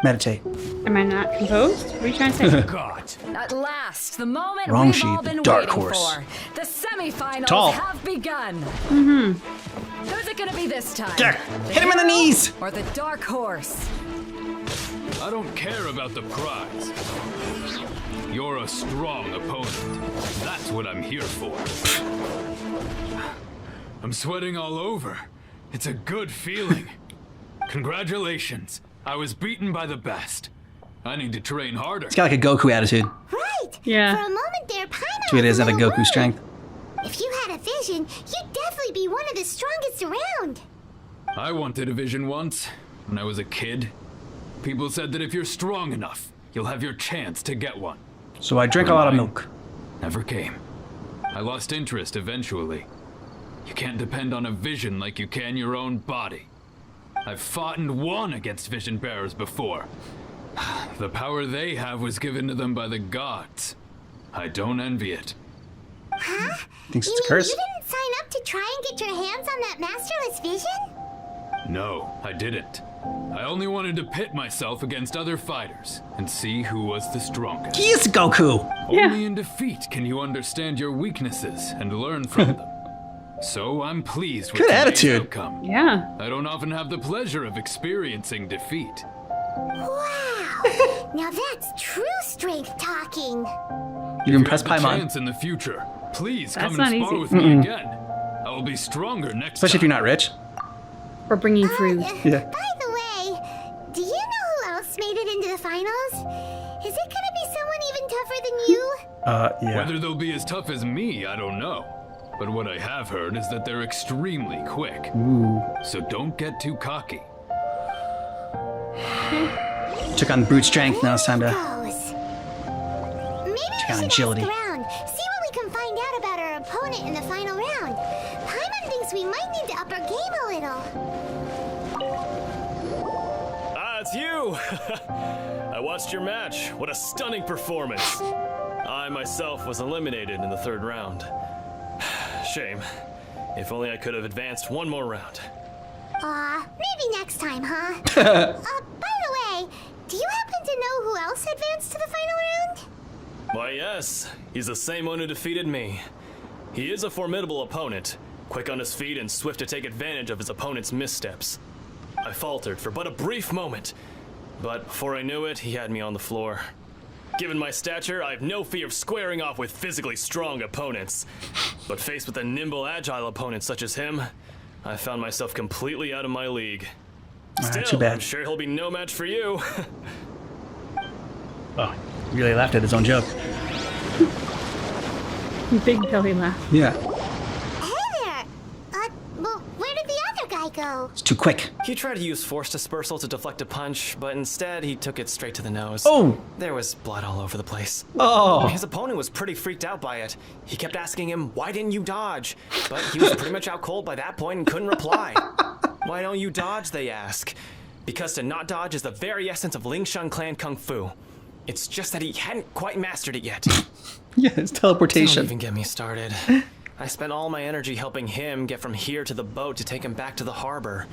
Meditate. Am I not composed? What are you trying to say? God. At last, the moment Wrong we've sheep, all been dark waiting horse. for. The semifinals Tall. have begun. Who's it gonna be this time? Yeah, hit him in the knees. Or the dark horse? I don't care about the prize. You're a strong opponent. That's what I'm here for. I'm sweating all over. It's a good feeling. Congratulations. I was beaten by the best. I need to train harder. It's got like a Goku attitude. Right. Yeah. For a moment there, Paimon Tweet doesn't have a was Goku strength. If you had a vision, you'd definitely be one of the strongest around. I wanted a vision once, when I was a kid. People said that if you're strong enough, you'll have your chance to get one. So I drink a lot of milk. Never came. I lost interest eventually. You can't depend on a vision like you can your own body. I've fought and won against vision bearers before. The power they have was given to them by the gods. I don't envy it. Huh? Thinks You it's a mean curse. you didn't sign up to try and get your hands on that masterless vision? No, I didn't. I only wanted to pit myself against other fighters and see who was the strongest. He is Goku. Only in defeat can you understand your weaknesses and learn from them. So I'm pleased with Good today's attitude. outcome. Yeah. I don't often have the pleasure of experiencing defeat. Wow. Now that's true strength talking. You impressed If you have the Paimon. chance in the future, please That's come and not spar easy. with me again. I will be stronger next Especially if you're time. not rich. Or bringing fruit. Yeah. By the way, do you know who else made it into the finals? Is it gonna be someone even tougher than you? Yeah. Whether they'll be as tough as me, I don't know. But what I have heard is that they're extremely quick. Ooh. So don't get too cocky. Took on brute strength. Now it's time to Goes. Maybe check we on should agility. ask around, see what we can find out about our opponent in the final round. Paimon thinks we might need to up our game a little. Ah, it's you! I watched your match. What a stunning performance. I myself was eliminated in the third round. Shame. If only I could have advanced one more round. Maybe next time, huh? By the way, do you happen to know who else advanced to the final round? Why, yes. He's the same one who defeated me. He is a formidable opponent, quick on his feet and swift to take advantage of his opponent's missteps. I faltered for but a brief moment, but before I knew it, he had me on the floor. Given my stature, I have no fear of squaring off with physically strong opponents. But faced with a nimble, agile opponent such as him, I found myself completely out of my league. Still, too bad. I'm sure he'll be no match for you. Oh, he really laughed at his own joke. Big belly laugh. Yeah. Hey there! Well, where did the other guy go? Oh. It's too quick. He tried to use force dispersal to deflect a punch, but instead he took it straight to the nose. Oh! There was blood all over the place. Oh! His opponent was pretty freaked out by it. He kept asking him, why didn't you dodge? But he was pretty much out cold by that point and couldn't reply. Why don't you dodge, they ask. Because to not dodge is the very essence of Lingshan clan kung fu. It's just that he hadn't quite mastered it yet. Yeah, it's teleportation. Don't even get me started. I spent all my energy helping him get from here to the boat to take him back to the harbor.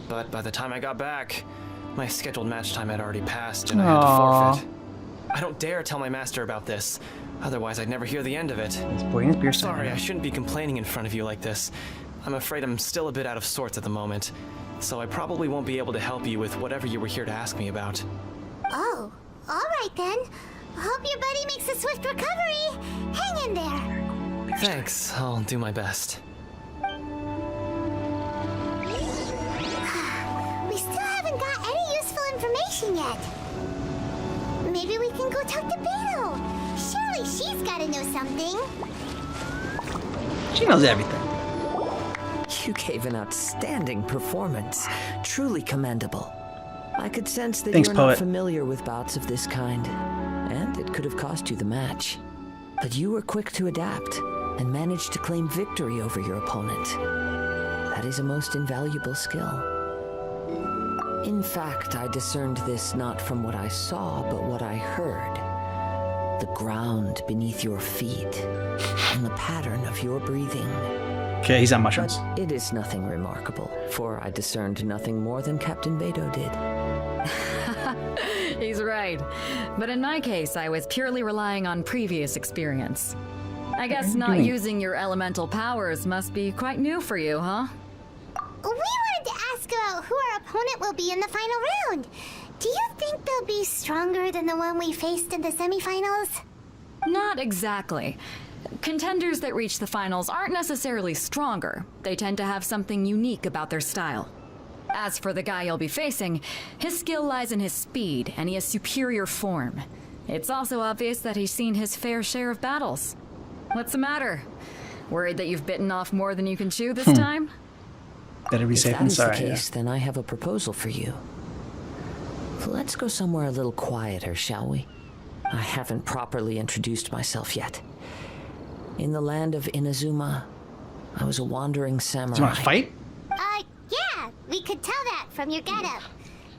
But by the time I got back, my scheduled match time had already passed and I had to forfeit. I don't dare tell my master about this. Otherwise, I'd never hear the end of it. Sorry, I shouldn't be complaining in front of you like this. I'm afraid I'm still a bit out of sorts at the moment. So I probably won't be able to help you with whatever you were here to ask me about. Oh, all right then. Hope your buddy makes a swift recovery. Hang in there. Thanks, I'll do my best. We still haven't got any useful information yet. Maybe we can go talk to Beto. Surely she's gotta know something. She knows everything. You gave an outstanding performance. Truly commendable. I could sense that Thanks, you're poet. not familiar with bouts of this kind, and it could have cost you the match. But you were quick to adapt and managed to claim victory over your opponent. That is a most invaluable skill. In fact, I discerned this not from what I saw, but what I heard. The ground beneath your feet and the pattern of your breathing. Okay, he's on mushrooms. But it is nothing remarkable, for I discerned nothing more than Captain Beto did. He's right. But in my case, I was purely relying on previous experience. I guess not using your elemental powers must be quite new for you, huh? We wanted to ask about who our opponent will be in the final round. Do you think they'll be stronger than the one we faced in the semifinals? Not exactly. Contenders that reach the finals aren't necessarily stronger. They tend to have something unique about their style. As for the guy you'll be facing, his skill lies in his speed, and he has superior form. It's also obvious that he's seen his fair share of battles. What's the matter? Worried that you've bitten off more than you can chew this time? Better be safe than sorry. If that is the case, then I have a proposal for you. Let's go somewhere a little quieter, shall we? I haven't properly introduced myself yet. In the land of Inazuma, I was a wandering samurai. Do you want to fight? Yeah, we could tell that from your getup.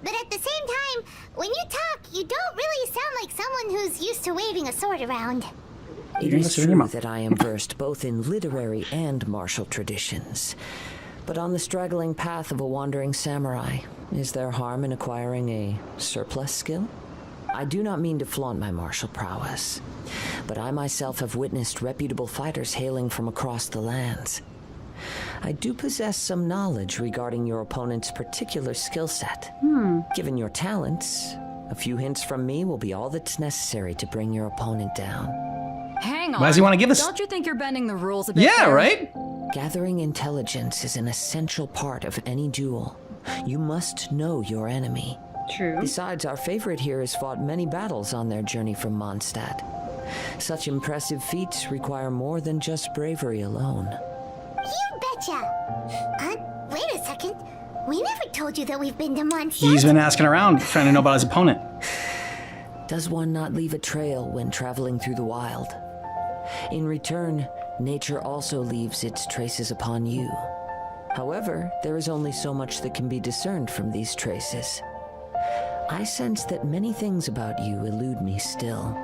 But at the same time, when you talk, you don't really sound like someone who's used to waving a sword around. It is true that I am versed both in literary and martial traditions. But on the straggling path of a wandering samurai, is there harm in acquiring a surplus skill? I do not mean to flaunt my martial prowess, but I myself have witnessed reputable fighters hailing from across the lands. I do possess some knowledge regarding your opponent's particular skill set. Given your talents, a few hints from me will be all that's necessary to bring your opponent down. Hang on. Why does he want to give us? Don't you think you're bending the rules a bit? Yeah, there? right? Gathering intelligence is an essential part of any duel. You must know your enemy. True. Besides, our favorite here has fought many battles on their journey from Mondstadt. Such impressive feats require more than just bravery alone. You betcha! Wait a second. We never told you that we've been to Mondstadt. He's been asking around, trying to know about his opponent. Does one not leave a trail when traveling through the wild? In return, nature also leaves its traces upon you. However, there is only so much that can be discerned from these traces. I sense that many things about you elude me still.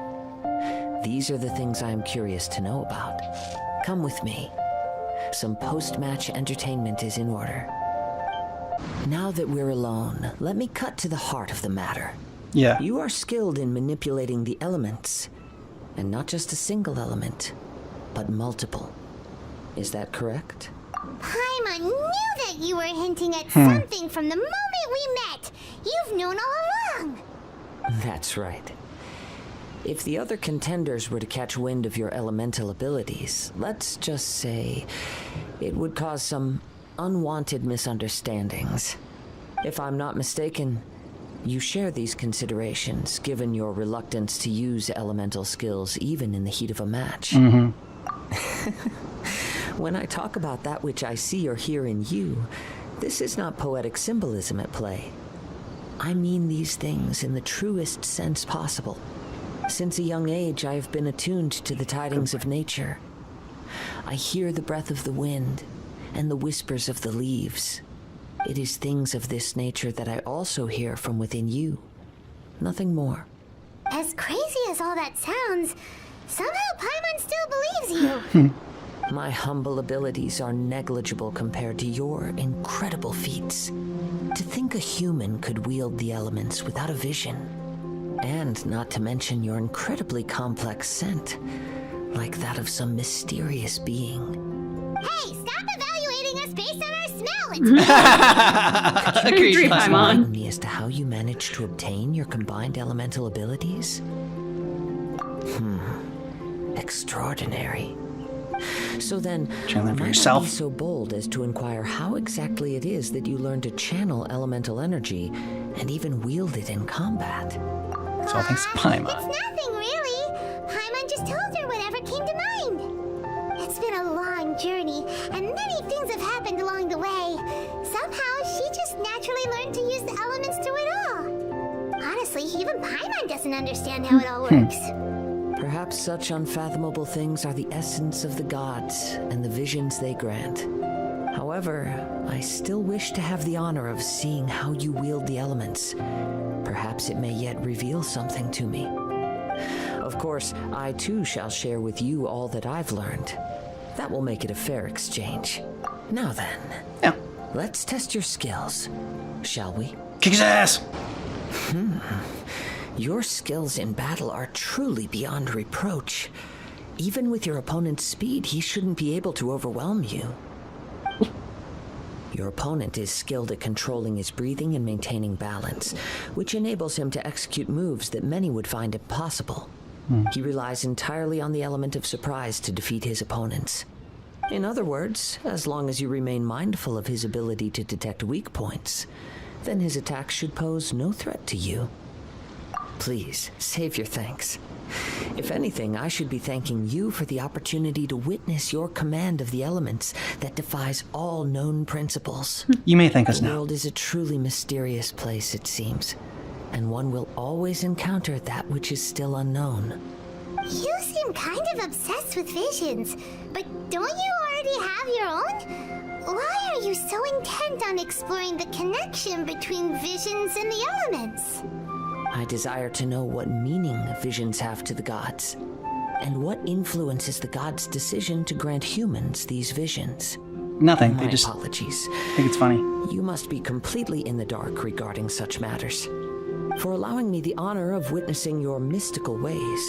These are the things I am curious to know about. Come with me. Some post-match entertainment is in order. Now that we're alone, let me cut to the heart of the matter. Yeah. You are skilled in manipulating the elements, and not just a single element, but multiple. Is that correct? Paimon knew that you were hinting at something from the moment we met. You've known all along. That's right. If the other contenders were to catch wind of your elemental abilities, let's just say it would cause some unwanted misunderstandings. If I'm not mistaken, you share these considerations, given your reluctance to use elemental skills even in the heat of a match. When I talk about that which I see or hear in you, This is not poetic symbolism at play. I mean these things in the truest sense possible. Since a young age, I have been attuned to the tidings of nature. I hear the breath of the wind and the whispers of the leaves. It is things of this nature that I also hear from within you. Nothing more. As crazy as all that sounds, somehow Paimon still believes you. My humble abilities are negligible compared to your incredible feats. To think a human could wield the elements without a vision. And not to mention your incredibly complex scent, like that of some mysterious being. Hey, stop evaluating us based on our smell! It's Could you explain me as to how you managed to obtain your combined elemental abilities? Extraordinary. So then, Channel for might yourself. I be so bold as to inquire how exactly it is that you learn to channel elemental energy and even wield it in combat? It's all thanks to Paimon. It's nothing, really. Paimon just told her whatever came to mind. It's been a long journey, and many things have happened along the way. Somehow, she just naturally learned to use the elements through it all. Honestly, even Paimon doesn't understand how it all works. Perhaps such unfathomable things are the essence of the gods and the visions they grant. However, I still wish to have the honor of seeing how you wield the elements. Perhaps it may yet reveal something to me. Of course, I too shall share with you all that I've learned. That will make it a fair exchange. Now then, let's test your skills, shall we? Kick his ass! Your skills in battle are truly beyond reproach. Even with your opponent's speed, he shouldn't be able to overwhelm you. Your opponent is skilled at controlling his breathing and maintaining balance, which enables him to execute moves that many would find impossible. He relies entirely on the element of surprise to defeat his opponents. In other words, as long as you remain mindful of his ability to detect weak points, then his attacks should pose no threat to you. Please, save your thanks. If anything, I should be thanking you for the opportunity to witness your command of the elements that defies all known principles. You may thank us now. The now. world is a truly mysterious place, it seems, and one will always encounter that which is still unknown. You seem kind of obsessed with visions, but don't you already have your own? Why are you so intent on exploring the connection between visions and the elements? I desire to know what meaning visions have to the gods, and what influences the gods' decision to grant humans these visions. Nothing. My They just apologies. think it's funny. You must be completely in the dark regarding such matters. For allowing me the honor of witnessing your mystical ways,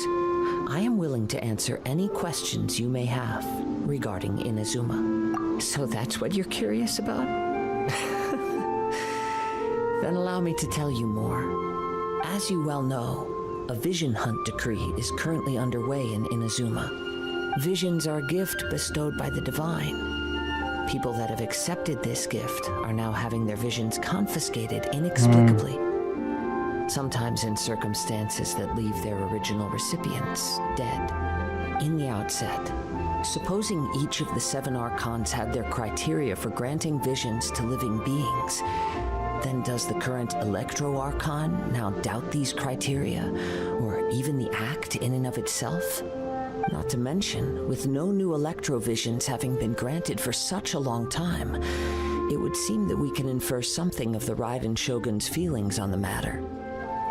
I am willing to answer any questions you may have regarding Inazuma. So that's what you're curious about? Then allow me to tell you more. As you well know, a vision hunt decree is currently underway in Inazuma. Visions are a gift bestowed by the divine. People that have accepted this gift are now having their visions confiscated inexplicably. Sometimes in circumstances that leave their original recipients dead. In the outset, supposing each of the 7 archons had their criteria for granting visions to living beings, then does the current Electro Archon now doubt these criteria, or even the act in and of itself? Not to mention, with no new Electro visions having been granted for such a long time, it would seem that we can infer something of the Raiden Shogun's feelings on the matter.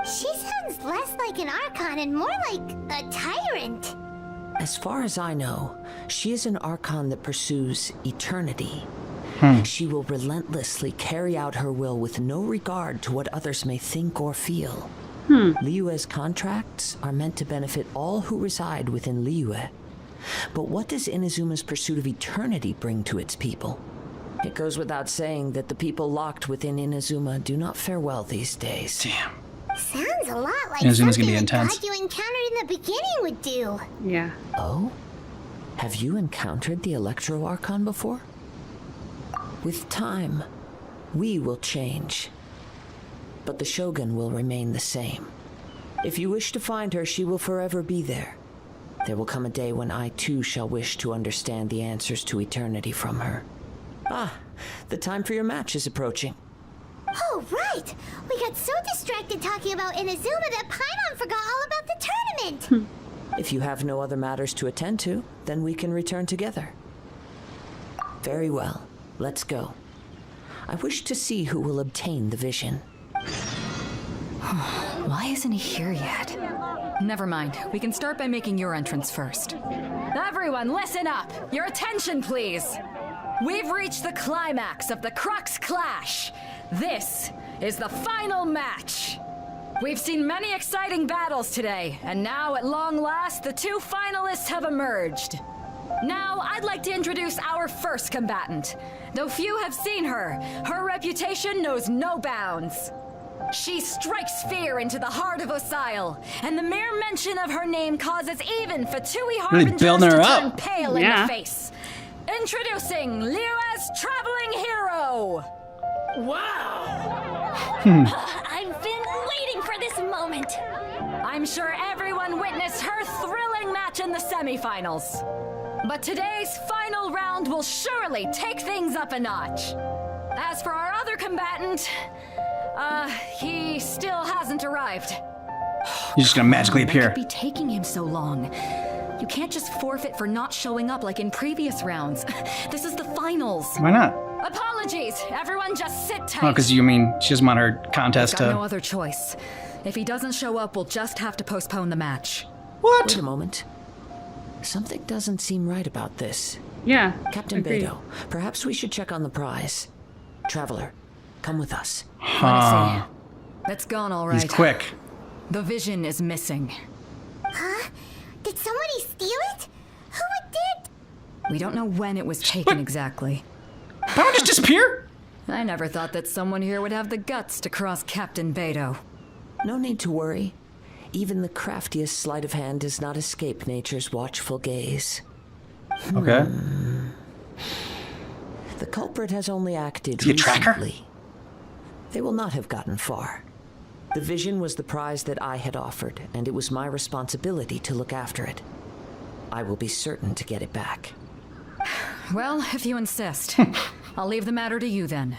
She sounds less like an Archon and more like a tyrant. As far as I know, she is an Archon that pursues eternity. She will relentlessly carry out her will with no regard to what others may think or feel. Liyue's contracts are meant to benefit all who reside within Liyue. But what does Inazuma's pursuit of eternity bring to its people? It goes without saying that the people locked within Inazuma do not fare well these days. Damn. Sounds a lot like Inazuma's something gonna be a intense. god you encountered in the beginning would do. Yeah. Oh? Have you encountered the Electro Archon before? With time, we will change. But the Shogun will remain the same. If you wish to find her, she will forever be there. There will come a day when I too shall wish to understand the answers to eternity from her. Ah, The time for your match is approaching. Oh, right! We got so distracted talking about Inazuma that Paimon forgot all about the tournament! If you have no other matters to attend to, then we can return together. Very well. Let's go. I wish to see who will obtain the vision. Why isn't he here yet? Never mind. We can start by making your entrance first. Everyone, listen up! Your attention, please! We've reached the climax of the Crux Clash! This is the final match! We've seen many exciting battles today, and now, at long last, the two finalists have emerged. Now, I'd like to introduce our first combatant. Though few have seen her, her reputation knows no bounds. She strikes fear into the heart of Osile, and the mere mention of her name causes even Fatui Harbingers to turn pale in the face. Introducing Liyue's traveling hero! Wow! I've been waiting for this moment. I'm sure everyone witnessed her thrilling match in the semifinals. But today's final round will surely take things up a notch. As for our other combatant, he still hasn't arrived. He's just gonna magically appear. What could be taking him so long? You can't just forfeit for not showing up like in previous rounds. This is the finals. Why not? Apologies. Everyone just sit tight. Oh, because you mean she doesn't want her contest We've got to... no other choice. If he doesn't show up, we'll just have to postpone the match. What? Wait a moment. Something doesn't seem right about this. Yeah. Captain Beidou, perhaps we should check on the prize. Traveler, come with us. Let me see. It's gone all right. He's quick. The vision is missing. Huh? Did somebody steal it? Who did? We don't know when it was taken exactly. That would just disappear? I never thought that someone here would have the guts to cross Captain Beidou. No need to worry. Even the craftiest sleight of hand does not escape nature's watchful gaze. Okay. The culprit has only acted Is he a tracker? recently. They will not have gotten far. The vision was the prize that I had offered, and it was my responsibility to look after it. I will be certain to get it back. Well, if you insist. I'll leave the matter to you then.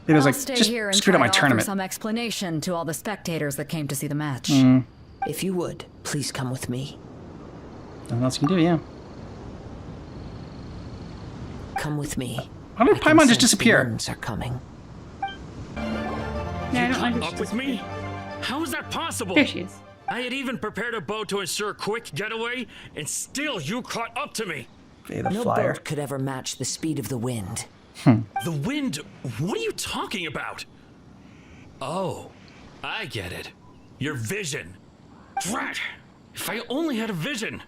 It was I'll like, stay just here and screwed up try my to offer tournament. some explanation to all the spectators that came to see the match. If you would, please come with me. Nothing else you can do, yeah. Come with me. Why did Paimon just disappear? The winds are coming. Yeah, I don't like Up with me? How is that possible? There she is. I had even prepared a boat to ensure a quick getaway, and still you caught up to me. Hey, the No flyer. boat could ever match the speed of the wind. The wind? What are you talking about? Oh, I get it. Your vision. Drat! If I only had a vision.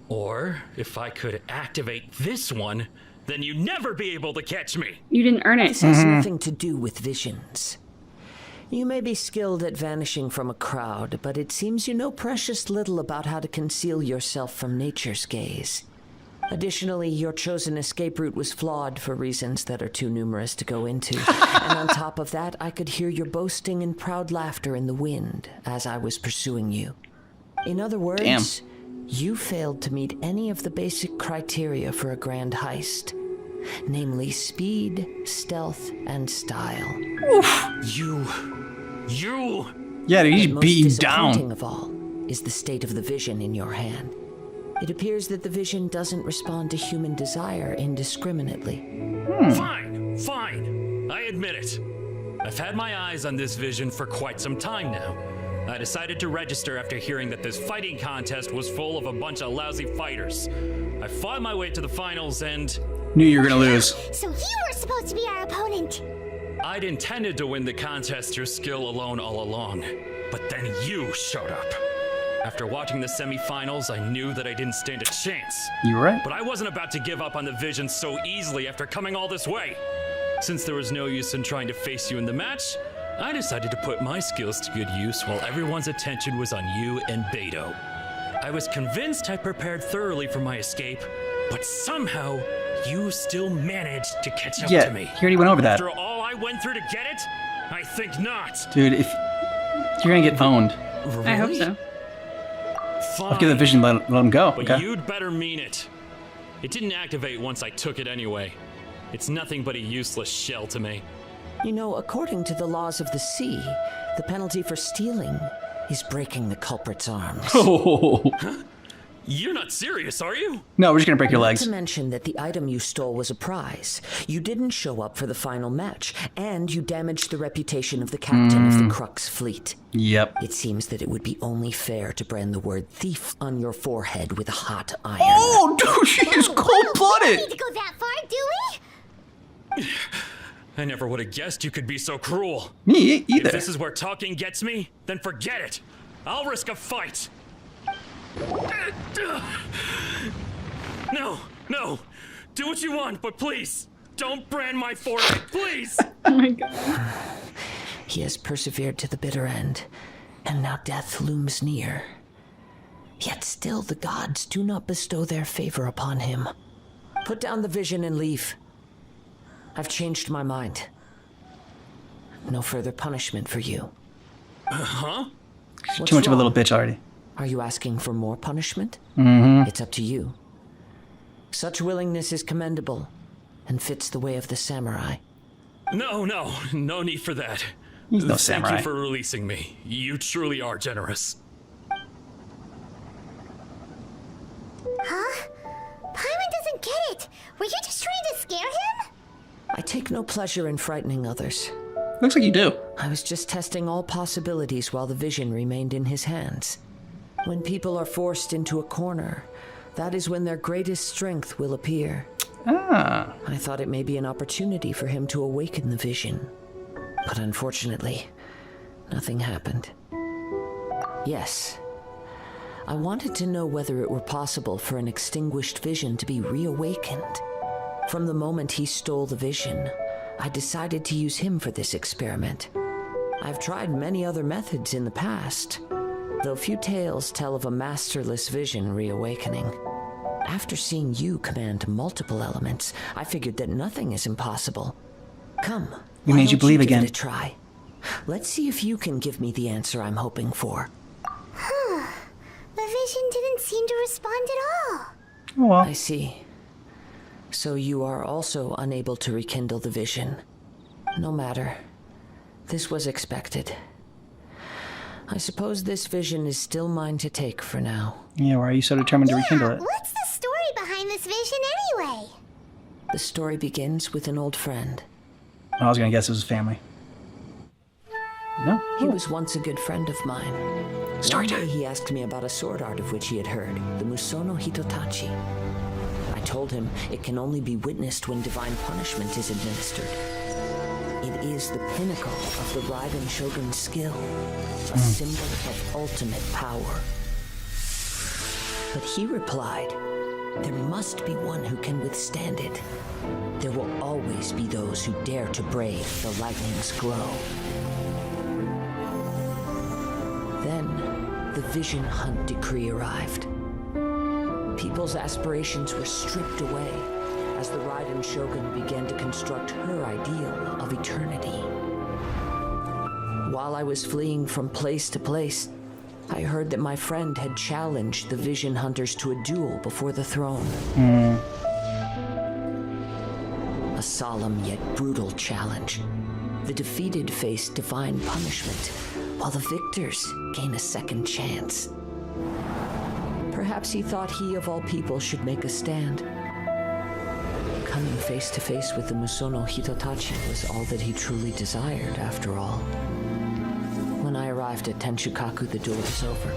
Or if I could activate this one, then you'd never be able to catch me. You didn't earn it. This has nothing to do with visions. You may be skilled at vanishing from a crowd, but it seems you know precious little about how to conceal yourself from nature's gaze. Additionally, your chosen escape route was flawed for reasons that are too numerous to go into. And on top of that, I could hear your boasting and proud laughter in the wind as I was pursuing you. In other words, you failed to meet any of the basic criteria for a grand heist. Namely speed, stealth, and style. You... Yeah, dude, he's Most beat you disappointing down. of all is the state of the vision in your hand. It appears that the vision doesn't respond to human desire indiscriminately. Fine, fine. I admit it. I've had my eyes on this vision for quite some time now. I decided to register after hearing that this fighting contest was full of a bunch of lousy fighters. I fought my way to the finals and... Knew you were gonna lose. So you were supposed to be our opponent. I'd intended to win the contest through skill alone all along. But then you showed up. After watching the semifinals, I knew that I didn't stand a chance. You were right. But I wasn't about to give up on the vision so easily after coming all this way. Since there was no use in trying to face you in the match, I decided to put my skills to good use while everyone's attention was on you and Beidou. I was convinced I prepared thoroughly for my escape, but somehow you still managed to catch up to me. Yeah, he already went over that. After all I went through to get it? I think not. Dude, if you're gonna get owned. I hope so. Fine. I'll give the vision, let him go. But Okay. you'd better mean it. It didn't activate once I took it anyway. It's nothing but a useless shell to me. You know, according to the laws of the sea, the penalty for stealing is breaking the culprit's arms. Oh. Huh? You're not serious, are you? No, we're just gonna break your legs. Not to mention that the item you stole was a prize. You didn't show up for the final match, and you damaged the reputation of the captain of the Crux fleet. Yep. It seems that it would be only fair to brand the word thief on your forehead with a hot iron. Oh, dude, she is cold-blooded. We don't need to go that far, do we? I never would have guessed you could be so cruel. Me either. If this is where talking gets me, then forget it. I'll risk a fight. No, no. Do what you want, but please, don't brand my forehead, please. Oh my god. He has persevered to the bitter end, and now death looms near. Yet still the gods do not bestow their favor upon him. Put down the vision and leave. I've changed my mind. No further punishment for you. Huh? She's too much of a little bitch already. Are you asking for more punishment? Mm-hmm. It's up to you. Such willingness is commendable and fits the way of the samurai. No need for that. He's no samurai. Thank you for releasing me. You truly are generous. Huh? Paimon doesn't get it. Were you just trying to scare him? I take no pleasure in frightening others. Looks like you do. I was just testing all possibilities while the vision remained in his hands. When people are forced into a corner, that is when their greatest strength will appear. Ah. I thought it may be an opportunity for him to awaken the vision. But unfortunately, nothing happened. Yes, I wanted to know whether it were possible for an extinguished vision to be reawakened. From the moment he stole the vision, I decided to use him for this experiment. I've tried many other methods in the past, though few tales tell of a masterless vision reawakening. After seeing you command multiple elements, I figured that nothing is impossible. Come, we made you believe again. Give it a try. Let's see if you can give me the answer I'm hoping for. Huh. The vision didn't seem to respond at all. Oh well. I see. So you are also unable to rekindle the vision. No matter. This was expected. I suppose this vision is still mine to take for now. Yeah, why are you so determined to rekindle it? What's the story behind this vision anyway? The story begins with an old friend. I was gonna guess it was family. No? He was once a good friend of mine. Story One time. day he asked me about a sword art of which he had heard, the Musono Hitotachi. I told him it can only be witnessed when divine punishment is administered. It is the pinnacle of the Raiden Shogun's skill, a symbol of ultimate power. But he replied, there must be one who can withstand it. There will always be those who dare to brave the lightning's glow. Then, the Vision Hunt decree arrived. People's aspirations were stripped away as the Raiden Shogun began to construct her ideal of eternity. While I was fleeing from place to place, I heard that my friend had challenged the Vision Hunters to a duel before the throne. A solemn yet brutal challenge. The defeated face divine punishment, while the victors gain a second chance. Perhaps he thought he of all people should make a stand. Coming face to face with the Musono Hitotachi was all that he truly desired, after all. When I arrived at Tenshukaku, the duel was over.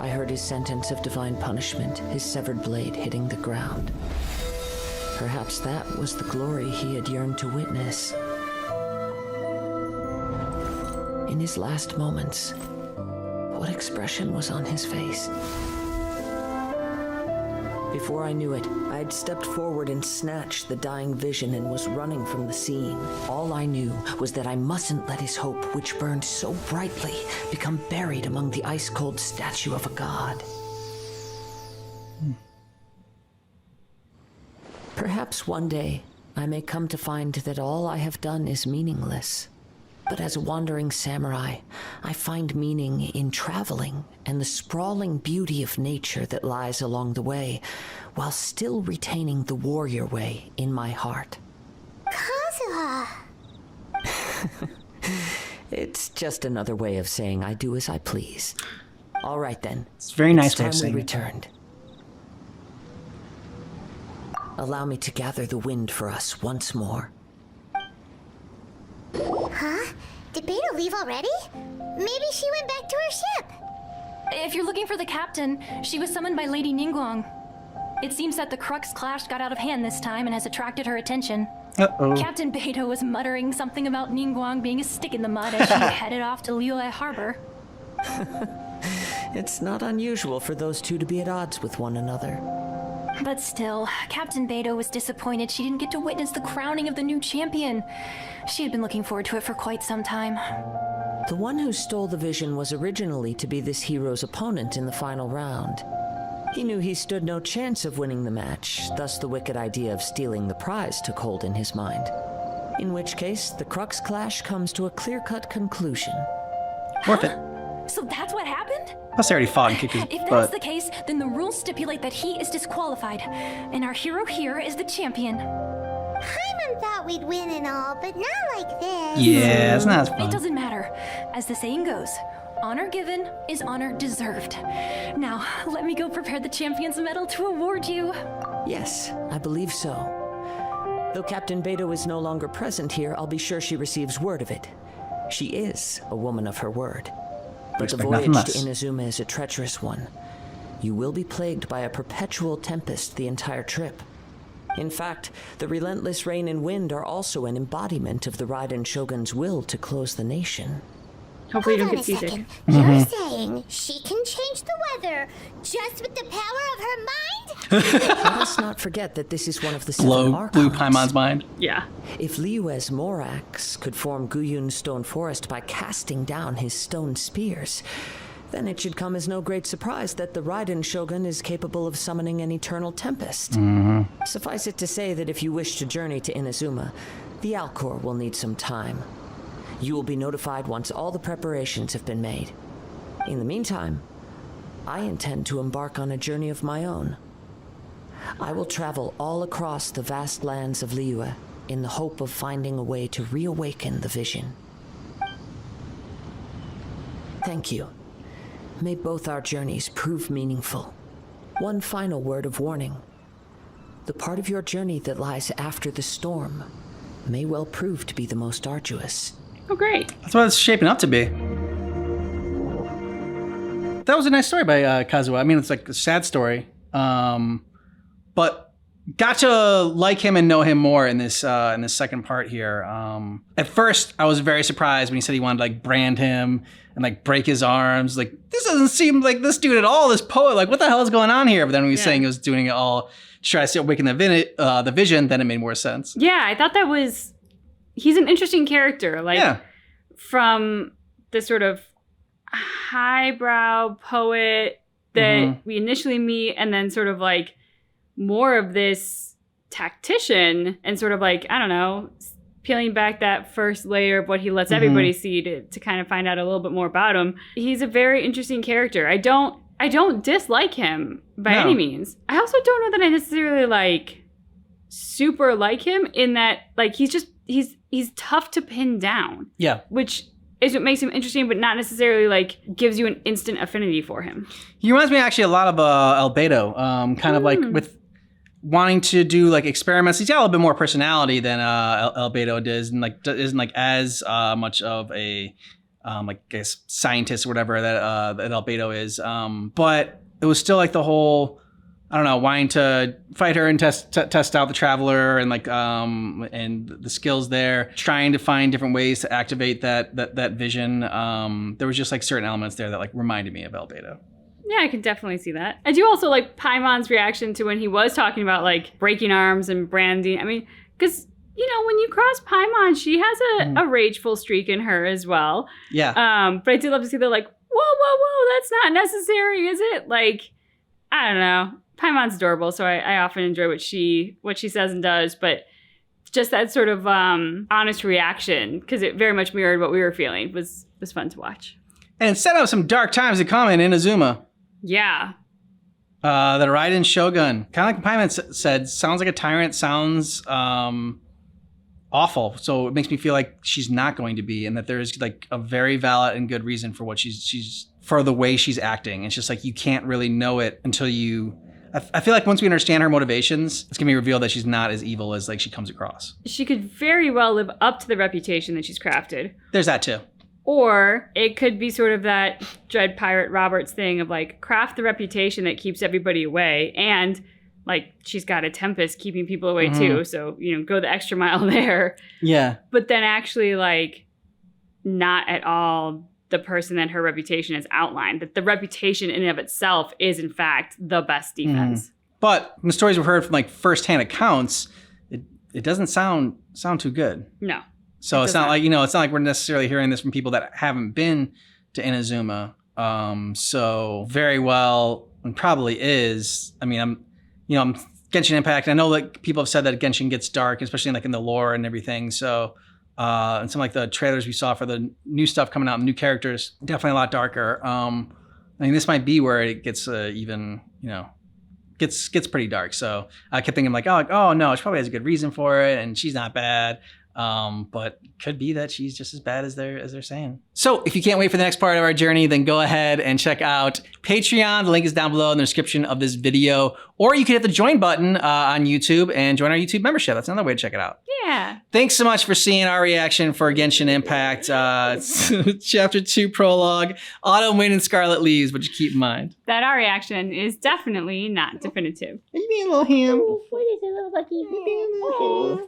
I heard his sentence of divine punishment, his severed blade hitting the ground. Perhaps that was the glory he had yearned to witness. In his last moments, what expression was on his face? Before I knew it, I had stepped forward and snatched the dying vision and was running from the scene. All I knew was that I mustn't let his hope, which burned so brightly, become buried among the ice-cold statue of a god. Perhaps one day, I may come to find that all I have done is meaningless. But as a wandering samurai, I find meaning in traveling and the sprawling beauty of nature that lies along the way, while still retaining the warrior way in my heart. Kazuha. It's just another way of saying I do as I please. All right then. It's very nice way of saying we returned. Allow me to gather the wind for us once more. Huh? Did Beta leave already? Maybe she went back to her ship. If you're looking for the captain, she was summoned by Lady Ningguang. It seems that the Crux Clash got out of hand this time and has attracted her attention. Uh-oh. Captain Beto was muttering something about Ningguang being a stick in the mud as she headed off to Liyue Harbor. It's not unusual for those two to be at odds with one another. But still, Captain Beto was disappointed she didn't get to witness the crowning of the new champion. She had been looking forward to it for quite some time. The one who stole the vision was originally to be this hero's opponent in the final round. He knew he stood no chance of winning the match, thus the wicked idea of stealing the prize took hold in his mind. In which case, the Crux Clash comes to a clear-cut conclusion. Worth it. So that's what happened? Plus, I already fought and kicked his If that's butt. the case, then the rules stipulate that he is disqualified, and our hero here is the champion. Paimon thought we'd win and all, but not like this. Yeah, it's not as fun. It doesn't matter. As the saying goes, honor given is honor deserved. Now, let me go prepare the champion's medal to award you. Yes, I believe so. Though Captain Beto is no longer present here, I'll be sure she receives word of it. She is a woman of her word. But the voyage to Inazuma is a treacherous one. You will be plagued by a perpetual tempest the entire trip. In fact, the relentless rain and wind are also an embodiment of the Raiden Shogun's will to close the nation. Hopefully you don't Hold get on a seasick. second. You're saying she can change the weather just with the power of her mind? Let us not forget that this is one of the seven archons. Blue Paimon's mind. Yeah. If Liyue's Morax could form Guyun's stone forest by casting down his stone spears, then it should come as no great surprise that the Raiden Shogun is capable of summoning an eternal tempest. Suffice it to say that if you wish to journey to Inazuma, the Alcor will need some time. You will be notified once all the preparations have been made. In the meantime, I intend to embark on a journey of my own. I will travel all across the vast lands of Liyue in the hope of finding a way to reawaken the vision. Thank you. May both our journeys prove meaningful. One final word of warning. The part of your journey that lies after the storm may well prove to be the most arduous. Oh, great. That's what it's shaping up to be. That was a nice story by Kazuha. I mean, it's like a sad story. But got to like him and know him more in this second part here. At first, I was very surprised when he said he wanted to like brand him and like break his arms. Like, this doesn't seem like this dude at all, this poet. Like, what the hell is going on here? But then when he was saying he was doing it all to try to awaken the vision, then it made more sense. Yeah, I thought that was... He's an interesting character. Like, from the sort of highbrow poet that we initially meet, and then sort of like more of this tactician and sort of like, I don't know, peeling back that first layer of what he lets everybody see to kind of find out a little bit more about him. He's a very interesting character. I don't dislike him by any means. I also don't know that I necessarily like super like him in that like he's tough to pin down. Yeah. Which is what makes him interesting, but not necessarily like gives you an instant affinity for him. He reminds me actually a lot of Albedo, kind of like with wanting to do like experiments. He's got a little bit more personality than Albedo does, and like isn't like as much of a like I guess scientist or whatever that Albedo is. But it was still like the whole, I don't know, wanting to fight her and test out the Traveler and like and the skills there, trying to find different ways to activate that vision. There was just like certain elements there that like reminded me of Albedo. Yeah, I can definitely see that. I do also like Paimon's reaction to when he was talking about like breaking arms and branding. I mean, because you know, when you cross Paimon, she has a rageful streak in her as well. Yeah. But I do love to see they're like, whoa, that's not necessary, is it? Like, I don't know. Paimon's adorable, so I often enjoy what she says and does, but just that sort of honest reaction, because it very much mirrored what we were feeling, was fun to watch. And it set up some dark times to come in Inazuma. Yeah. The Raiden Shogun, kind of like Paimon said, sounds like a tyrant, sounds awful. So it makes me feel like she's not going to be, and that there's like a very valid and good reason for what she's for the way she's acting. It's just like you can't really know it until you. I feel like once we understand her motivations, it's gonna be revealed that she's not as evil as like she comes across. She could very well live up to the reputation that she's crafted. There's that too. Or it could be sort of that Dread Pirate Roberts thing of like craft the reputation that keeps everybody away, and like she's got a Tempest keeping people away too. So, you know, go the extra mile there. Yeah. But then actually like not at all the person that her reputation has outlined, that the reputation in and of itself is in fact the best defense. But from the stories we've heard from like firsthand accounts, it doesn't sound too good. No. So it's not like, you know, it's not like we're necessarily hearing this from people that haven't been to Inazuma. So very well, and probably is. I mean, I'm Genshin Impact. I know like people have said that Genshin gets dark, especially like in the lore and everything. So, and some like the trailers we saw for the new stuff coming out, new characters, definitely a lot darker. I mean, this might be where it gets even, you know, gets pretty dark. So I kept thinking like, oh no, she probably has a good reason for it, and she's not bad. But could be that she's just as bad as they're saying. So if you can't wait for the next part of our journey, then go ahead and check out Patreon. The link is down below in the description of this video, or you can hit the join button on YouTube and join our YouTube membership. That's another way to check it out. Yeah. Thanks so much for seeing our reaction for Genshin Impact, Chapter 2 Prologue. Autumn, Wind, and Scarlet leaves, but just keep in mind that our reaction is definitely not definitive. Are you being a little ham? What is a little lucky?